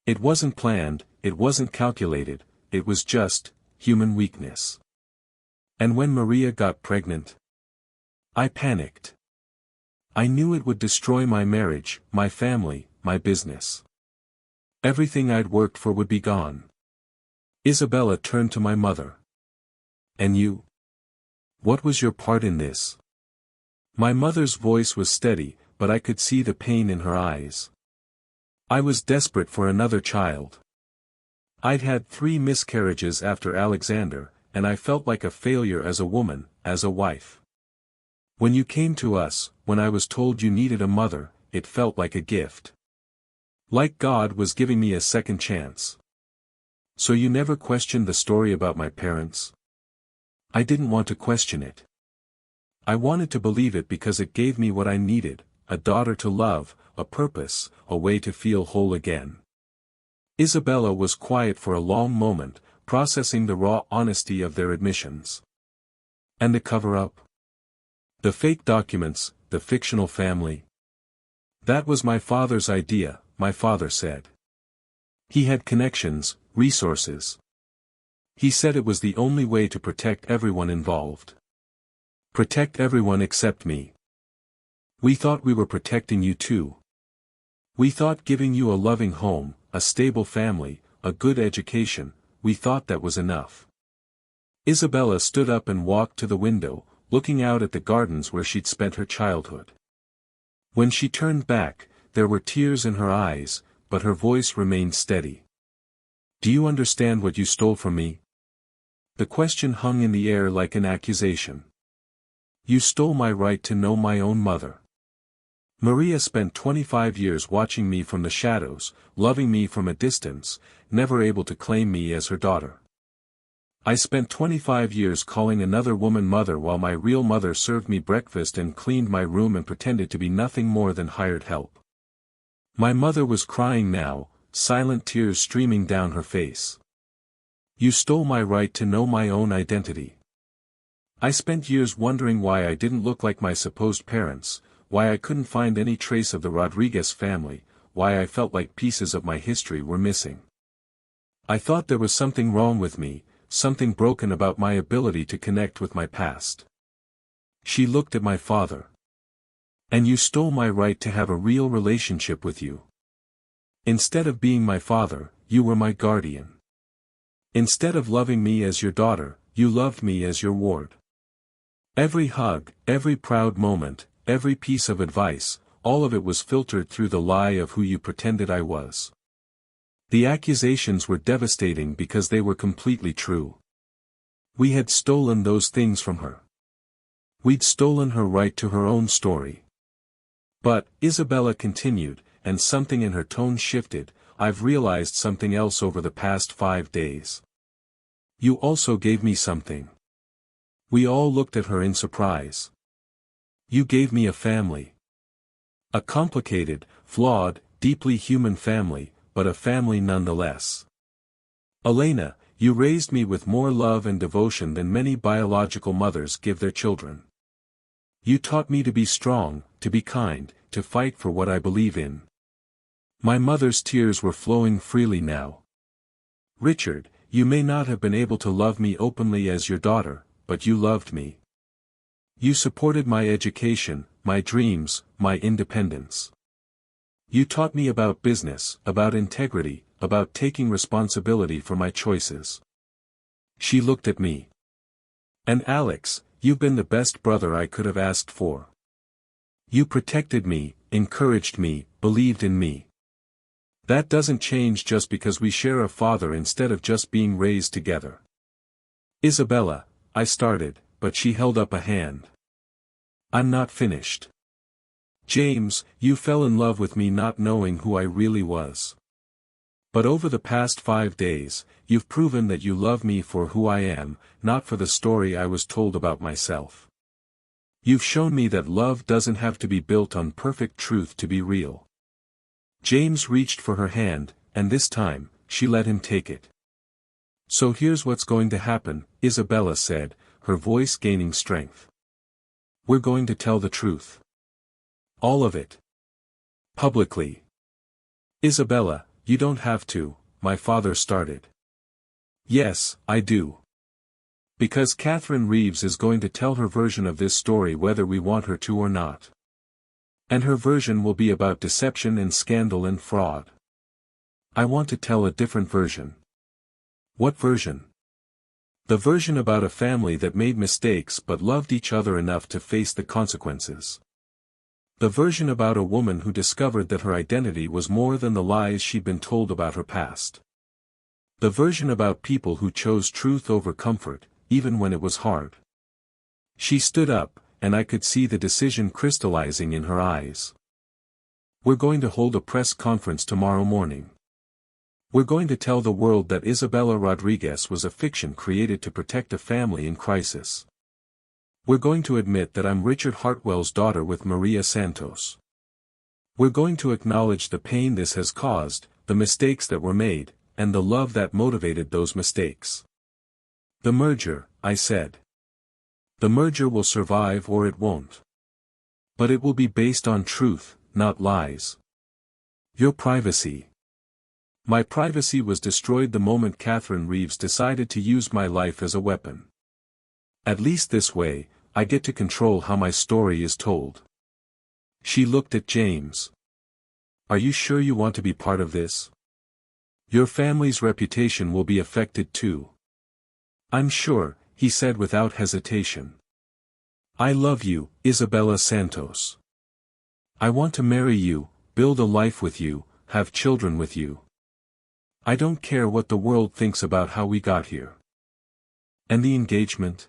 It wasn't planned, it wasn't calculated, it was just human weakness. And when Maria got pregnant, I panicked. I knew it would destroy my marriage, my family, my business. Everything I'd worked for would be gone." Isabella turned to my mother. "And you? What was your part in this?" My mother's voice was steady, but I could see the pain in her eyes. "I was desperate for another child. I'd had 3 miscarriages after Alexander, and I felt like a failure as a woman, as a wife. When you came to us, when I was told you needed a mother, it felt like a gift. Like God was giving me a second chance." "So you never questioned the story about my parents?" "I didn't want to question it. I wanted to believe it because it gave me what I needed, a daughter to love, a purpose, a way to feel whole again." Isabella was quiet for a long moment, processing the raw honesty of their admissions. "And the cover-up? The fake documents, the fictional family? That was my father's idea," my father said. "He had connections, resources. He said it was the only way to protect everyone involved. Protect everyone except me. We thought we were protecting you too. We thought giving you a loving home, a stable family, a good education, we thought that was enough." Isabella stood up and walked to the window, looking out at the gardens where she'd spent her childhood. When she turned back, there were tears in her eyes, but her voice remained steady. "Do you understand what you stole from me?" The question hung in the air like an accusation. "You stole my right to know my own mother. Maria spent 25 years watching me from the shadows, loving me from a distance, never able to claim me as her daughter. I spent 25 years calling another woman mother while my real mother served me breakfast and cleaned my room and pretended to be nothing more than hired help." My mother was crying now, silent tears streaming down her face. You stole my right to know my own identity. I spent years wondering why I didn't look like my supposed parents, why I couldn't find any trace of the Rodriguez family, why I felt like pieces of my history were missing. I thought there was something wrong with me, something broken about my ability to connect with my past. She looked at my father. And you stole my right to have a real relationship with you. Instead of being my father, you were my guardian. Instead of loving me as your daughter, you loved me as your ward. Every hug, every proud moment, every piece of advice, all of it was filtered through the lie of who you pretended I was. The accusations were devastating because they were completely true. We had stolen those things from her. We'd stolen her right to her own story. But, Isabella continued, and something in her tone shifted, I've realized something else over the past 5 days. You also gave me something. We all looked at her in surprise. You gave me a family. A complicated, flawed, deeply human family, but a family nonetheless. Elena, you raised me with more love and devotion than many biological mothers give their children. You taught me to be strong, to be kind, to fight for what I believe in. My mother's tears were flowing freely now. Richard, you may not have been able to love me openly as your daughter, but you loved me. You supported my education, my dreams, my independence. You taught me about business, about integrity, about taking responsibility for my choices. She looked at me. And Alex, you've been the best brother I could have asked for. You protected me, encouraged me, believed in me. That doesn't change just because we share a father instead of just being raised together. Isabella, I started, but she held up a hand. I'm not finished. James, you fell in love with me not knowing who I really was. But over the past 5 days, you've proven that you love me for who I am, not for the story I was told about myself. You've shown me that love doesn't have to be built on perfect truth to be real. James reached for her hand, and this time, she let him take it. So here's what's going to happen, Isabella said, her voice gaining strength. We're going to tell the truth. All of it. Publicly. Isabella, you don't have to, my father started. Yes, I do. Because Catherine Reeves is going to tell her version of this story whether we want her to or not. And her version will be about deception and scandal and fraud. I want to tell a different version. What version? The version about a family that made mistakes but loved each other enough to face the consequences. The version about a woman who discovered that her identity was more than the lies she'd been told about her past. The version about people who chose truth over comfort, even when it was hard. She stood up, and I could see the decision crystallizing in her eyes. We're going to hold a press conference tomorrow morning. We're going to tell the world that Isabella Rodriguez was a fiction created to protect a family in crisis. We're going to admit that I'm Richard Hartwell's daughter with Maria Santos. We're going to acknowledge the pain this has caused, the mistakes that were made, and the love that motivated those mistakes. The merger, I said. The merger will survive or it won't. But it will be based on truth, not lies. Your privacy. My privacy was destroyed the moment Catherine Reeves decided to use my life as a weapon. At least this way, I get to control how my story is told. She looked at James. Are you sure you want to be part of this? Your family's reputation will be affected too. I'm sure, he said without hesitation. I love you, Isabella Santos. I want to marry you, build a life with you, have children with you. I don't care what the world thinks about how we got here. And the engagement?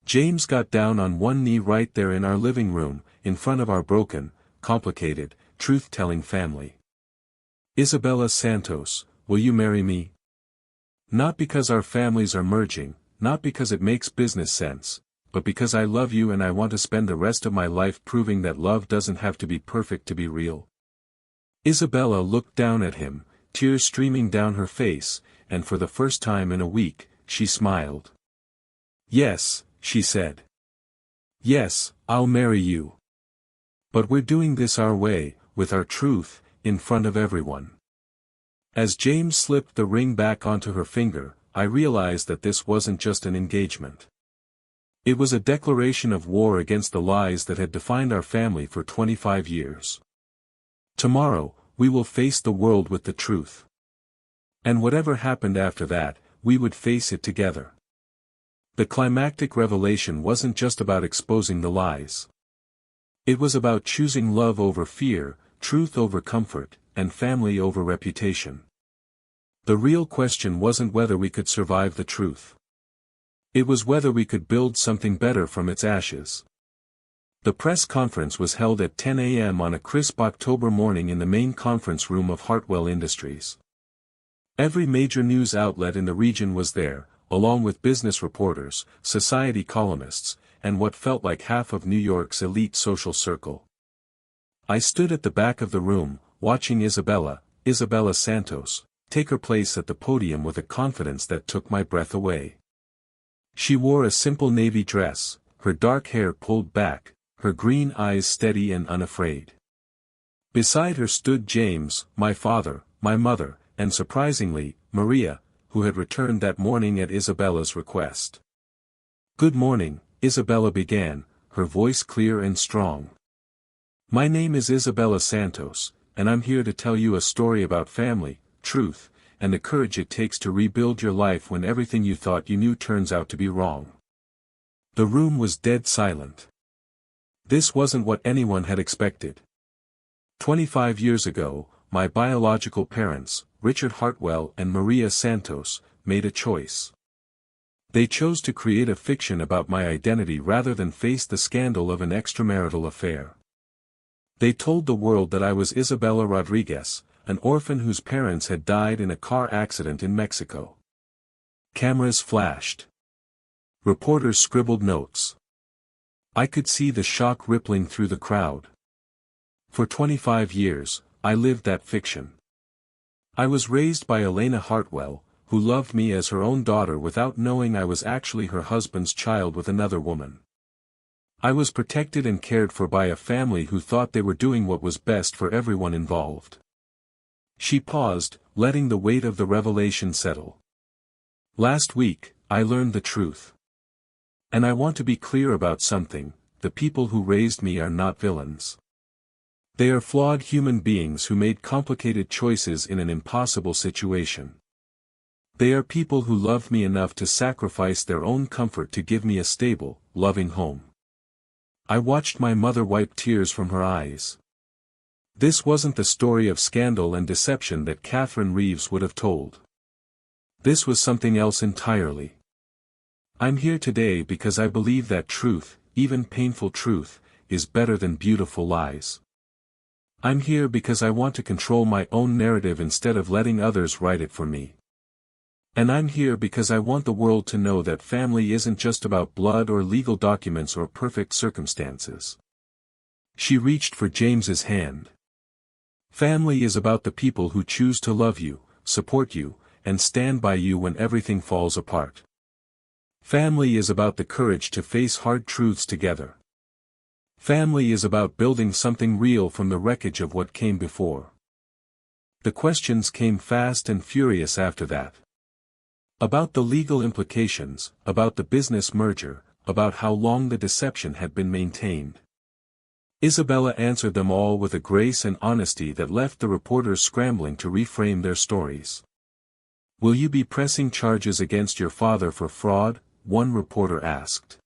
James got down on one knee right there in our living room, in front of our broken, complicated, truth-telling family. Isabella Santos, will you marry me? Not because our families are merging, not because it makes business sense, but because I love you and I want to spend the rest of my life proving that love doesn't have to be perfect to be real. Isabella looked down at him, tears streaming down her face, and for the first time in a week, she smiled. "Yes," she said. "Yes, I'll marry you. But we're doing this our way, with our truth, in front of everyone." As James slipped the ring back onto her finger, I realized that this wasn't just an engagement. It was a declaration of war against the lies that had defined our family for 25 years. Tomorrow, we will face the world with the truth. And whatever happened after that, we would face it together. The climactic revelation wasn't just about exposing the lies. It was about choosing love over fear, truth over comfort, and family over reputation. The real question wasn't whether we could survive the truth. It was whether we could build something better from its ashes. The press conference was held at 10 a.m. on a crisp October morning in the main conference room of Hartwell Industries. Every major news outlet in the region was there, along with business reporters, society columnists, and what felt like half of New York's elite social circle. I stood at the back of the room, watching Isabella Santos, take her place at the podium with a confidence that took my breath away. She wore a simple navy dress, her dark hair pulled back, her green eyes steady and unafraid. Beside her stood James, my father, my mother, and surprisingly, Maria, who had returned that morning at Isabella's request. "Good morning," Isabella began, her voice clear and strong. "My name is Isabella Santos, and I'm here to tell you a story about family, truth, and the courage it takes to rebuild your life when everything you thought you knew turns out to be wrong." The room was dead silent. This wasn't what anyone had expected. 25 years ago, my biological parents, Richard Hartwell and Maria Santos, made a choice. They chose to create a fiction about my identity rather than face the scandal of an extramarital affair. They told the world that I was Isabella Rodriguez, an orphan whose parents had died in a car accident in Mexico. Cameras flashed. Reporters scribbled notes. I could see the shock rippling through the crowd. For 25 years, I lived that fiction. I was raised by Elena Hartwell, who loved me as her own daughter without knowing I was actually her husband's child with another woman. I was protected and cared for by a family who thought they were doing what was best for everyone involved. She paused, letting the weight of the revelation settle. Last week, I learned the truth. And I want to be clear about something: the people who raised me are not villains. They are flawed human beings who made complicated choices in an impossible situation. They are people who loved me enough to sacrifice their own comfort to give me a stable, loving home. I watched my mother wipe tears from her eyes. This wasn't the story of scandal and deception that Catherine Reeves would have told. This was something else entirely. I'm here today because I believe that truth, even painful truth, is better than beautiful lies. I'm here because I want to control my own narrative instead of letting others write it for me. And I'm here because I want the world to know that family isn't just about blood or legal documents or perfect circumstances. She reached for James's hand. Family is about the people who choose to love you, support you, and stand by you when everything falls apart. Family is about the courage to face hard truths together. Family is about building something real from the wreckage of what came before. The questions came fast and furious after that. About the legal implications, about the business merger, about how long the deception had been maintained. Isabella answered them all with a grace and honesty that left the reporters scrambling to reframe their stories. "Will you be pressing charges against your father for fraud?" one reporter asked.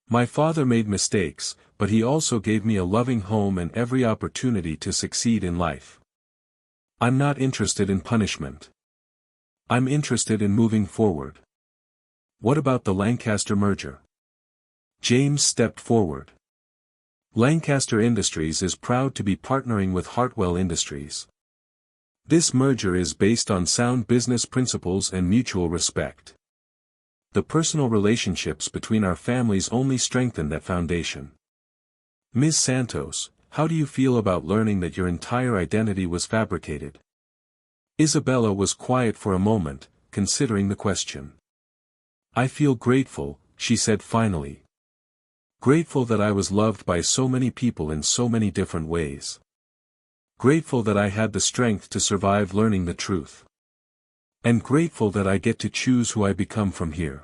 "My father made mistakes, but he also gave me a loving home and every opportunity to succeed in life. I'm not interested in punishment. I'm interested in moving forward." "What about the Lancaster merger?" James stepped forward. "Lancaster Industries is proud to be partnering with Hartwell Industries. This merger is based on sound business principles and mutual respect. The personal relationships between our families only strengthen that foundation. Ms. Santos, how do you feel about learning that your entire identity was fabricated?" Isabella was quiet for a moment, considering the question. "I feel grateful," she said finally. "Grateful that I was loved by so many people in so many different ways. Grateful that I had the strength to survive learning the truth. And grateful that I get to choose who I become from here."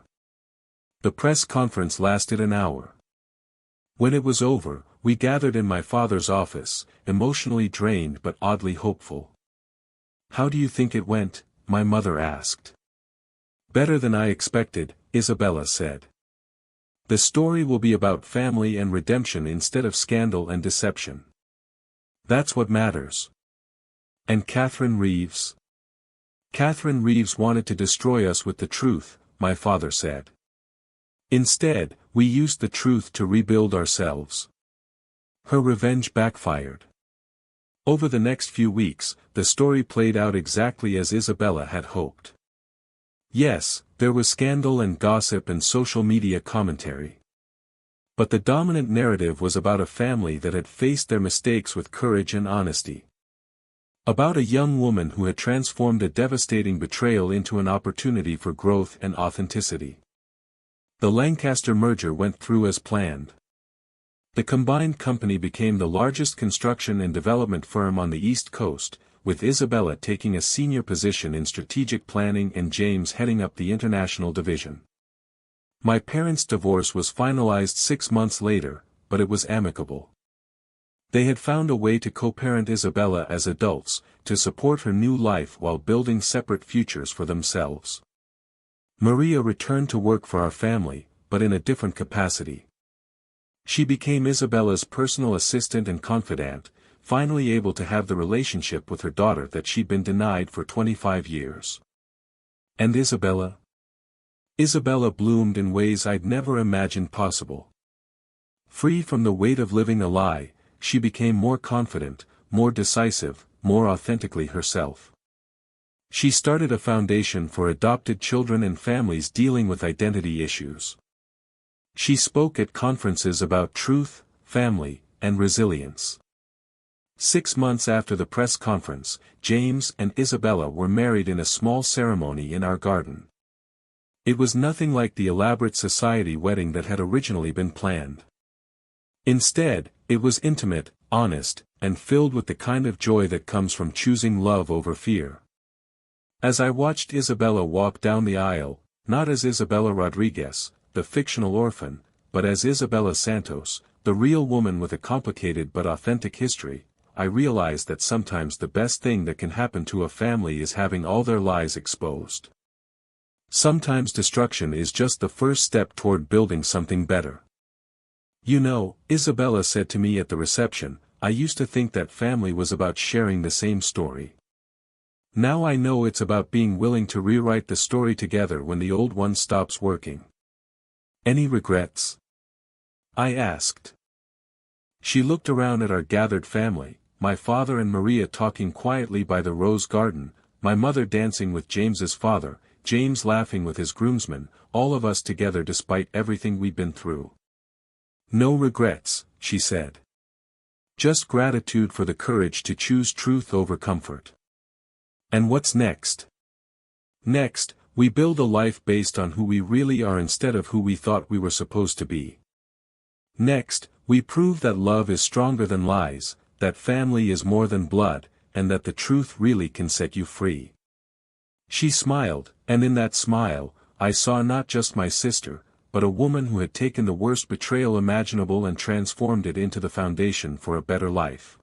The press conference lasted an hour. When it was over, we gathered in my father's office, emotionally drained but oddly hopeful. "How do you think it went?" my mother asked. "Better than I expected," Isabella said. "The story will be about family and redemption instead of scandal and deception. That's what matters." "And Catherine Reeves?" "Catherine Reeves wanted to destroy us with the truth," my father said. "Instead, we used the truth to rebuild ourselves. Her revenge backfired." Over the next few weeks, the story played out exactly as Isabella had hoped. Yes, there was scandal and gossip and social media commentary. But the dominant narrative was about a family that had faced their mistakes with courage and honesty. About a young woman who had transformed a devastating betrayal into an opportunity for growth and authenticity. The Lancaster merger went through as planned. The combined company became the largest construction and development firm on the East Coast, with Isabella taking a senior position in strategic planning and James heading up the international division. My parents' divorce was finalized 6 months later, but it was amicable. They had found a way to co-parent Isabella as adults, to support her new life while building separate futures for themselves. Maria returned to work for our family, but in a different capacity. She became Isabella's personal assistant and confidant, finally able to have the relationship with her daughter that she'd been denied for 25 years. And Isabella? Isabella bloomed in ways I'd never imagined possible. Free from the weight of living a lie, she became more confident, more decisive, more authentically herself. She started a foundation for adopted children and families dealing with identity issues. She spoke at conferences about truth, family, and resilience. 6 months after the press conference, James and Isabella were married in a small ceremony in our garden. It was nothing like the elaborate society wedding that had originally been planned. Instead, it was intimate, honest, and filled with the kind of joy that comes from choosing love over fear. As I watched Isabella walk down the aisle, not as Isabella Rodriguez, the fictional orphan, but as Isabella Santos, the real woman with a complicated but authentic history, I realized that sometimes the best thing that can happen to a family is having all their lies exposed. Sometimes destruction is just the first step toward building something better. "You know," Isabella said to me at the reception, "I used to think that family was about sharing the same story. Now I know it's about being willing to rewrite the story together when the old one stops working." "Any regrets?" I asked. She looked around at our gathered family, my father and Maria talking quietly by the rose garden, my mother dancing with James's father, James laughing with his groomsmen, all of us together despite everything we'd been through. "No regrets," she said. "Just gratitude for the courage to choose truth over comfort." "And what's next?" "Next, we build a life based on who we really are instead of who we thought we were supposed to be. Next, we prove that love is stronger than lies, that family is more than blood, and that the truth really can set you free." She smiled, and in that smile, I saw not just my sister, but a woman who had taken the worst betrayal imaginable and transformed it into the foundation for a better life.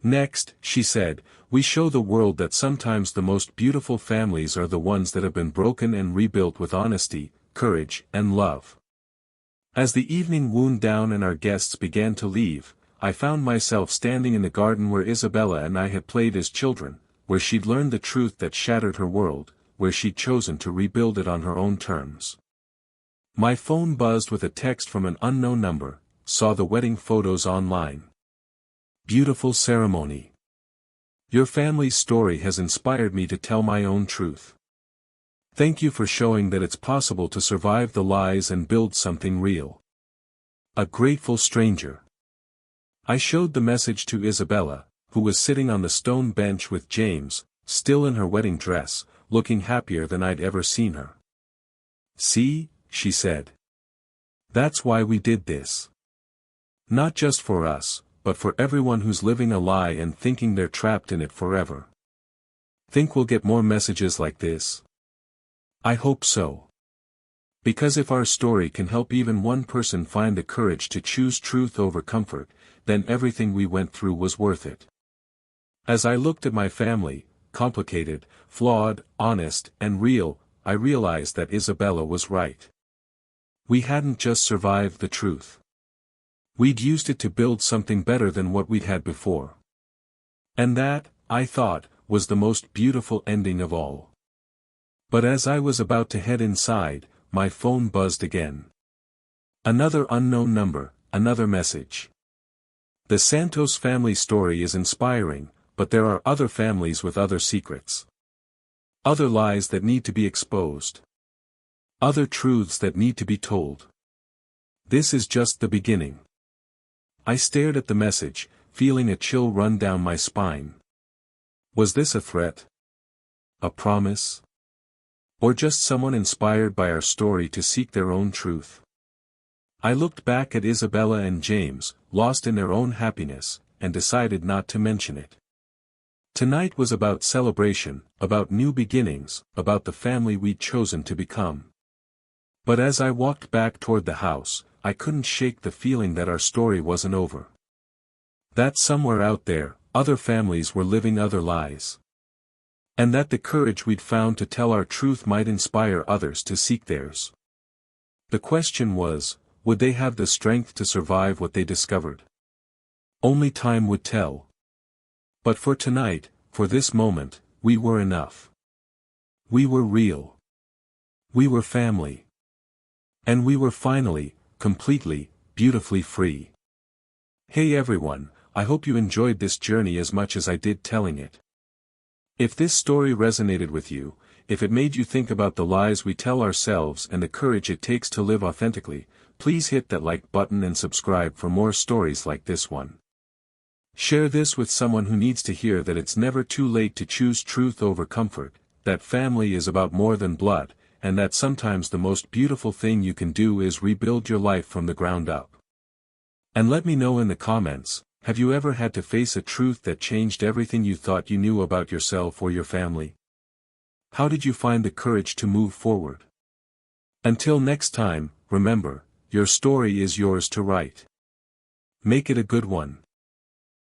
"Next," she said, "we show the world that sometimes the most beautiful families are the ones that have been broken and rebuilt with honesty, courage, and love." As the evening wound down and our guests began to leave, I found myself standing in the garden where Isabella and I had played as children, where she'd learned the truth that shattered her world, where she'd chosen to rebuild it on her own terms. My phone buzzed with a text from an unknown number, saw the wedding photos online. "Beautiful ceremony. Your family's story has inspired me to tell my own truth. Thank you for showing that it's possible to survive the lies and build something real. A grateful stranger." I showed the message to Isabella, who was sitting on the stone bench with James, still in her wedding dress, looking happier than I'd ever seen her. "See," she said. "That's why we did this. Not just for us, but for everyone who's living a lie and thinking they're trapped in it forever." Think we'll get more messages like this? I hope so. Because if our story can help even one person find the courage to choose truth over comfort, then everything we went through was worth it. As I looked at my family, complicated, flawed, honest, and real, I realized that Isabella was right. We hadn't just survived the truth. We'd used it to build something better than what we'd had before. And that, I thought, was the most beautiful ending of all. But as I was about to head inside, my phone buzzed again. Another unknown number, another message. The Santos family story is inspiring, but there are other families with other secrets. Other lies that need to be exposed. Other truths that need to be told. This is just the beginning. I stared at the message, feeling a chill run down my spine. Was this a threat? A promise? Or just someone inspired by our story to seek their own truth? I looked back at Isabella and James, lost in their own happiness, and decided not to mention it. Tonight was about celebration, about new beginnings, about the family we'd chosen to become. But as I walked back toward the house, I couldn't shake the feeling that our story wasn't over. That somewhere out there, other families were living other lies. And that the courage we'd found to tell our truth might inspire others to seek theirs. The question was, would they have the strength to survive what they discovered? Only time would tell. But for tonight, for this moment, we were enough. We were real. We were family. And we were finally, completely, beautifully free. Hey everyone, I hope you enjoyed this journey as much as I did telling it. If this story resonated with you, if it made you think about the lies we tell ourselves and the courage it takes to live authentically, please hit that like button and subscribe for more stories like this one. Share this with someone who needs to hear that it's never too late to choose truth over comfort, that family is about more than blood, and that sometimes the most beautiful thing you can do is rebuild your life from the ground up. And let me know in the comments, have you ever had to face a truth that changed everything you thought you knew about yourself or your family? How did you find the courage to move forward? Until next time, remember, your story is yours to write. Make it a good one.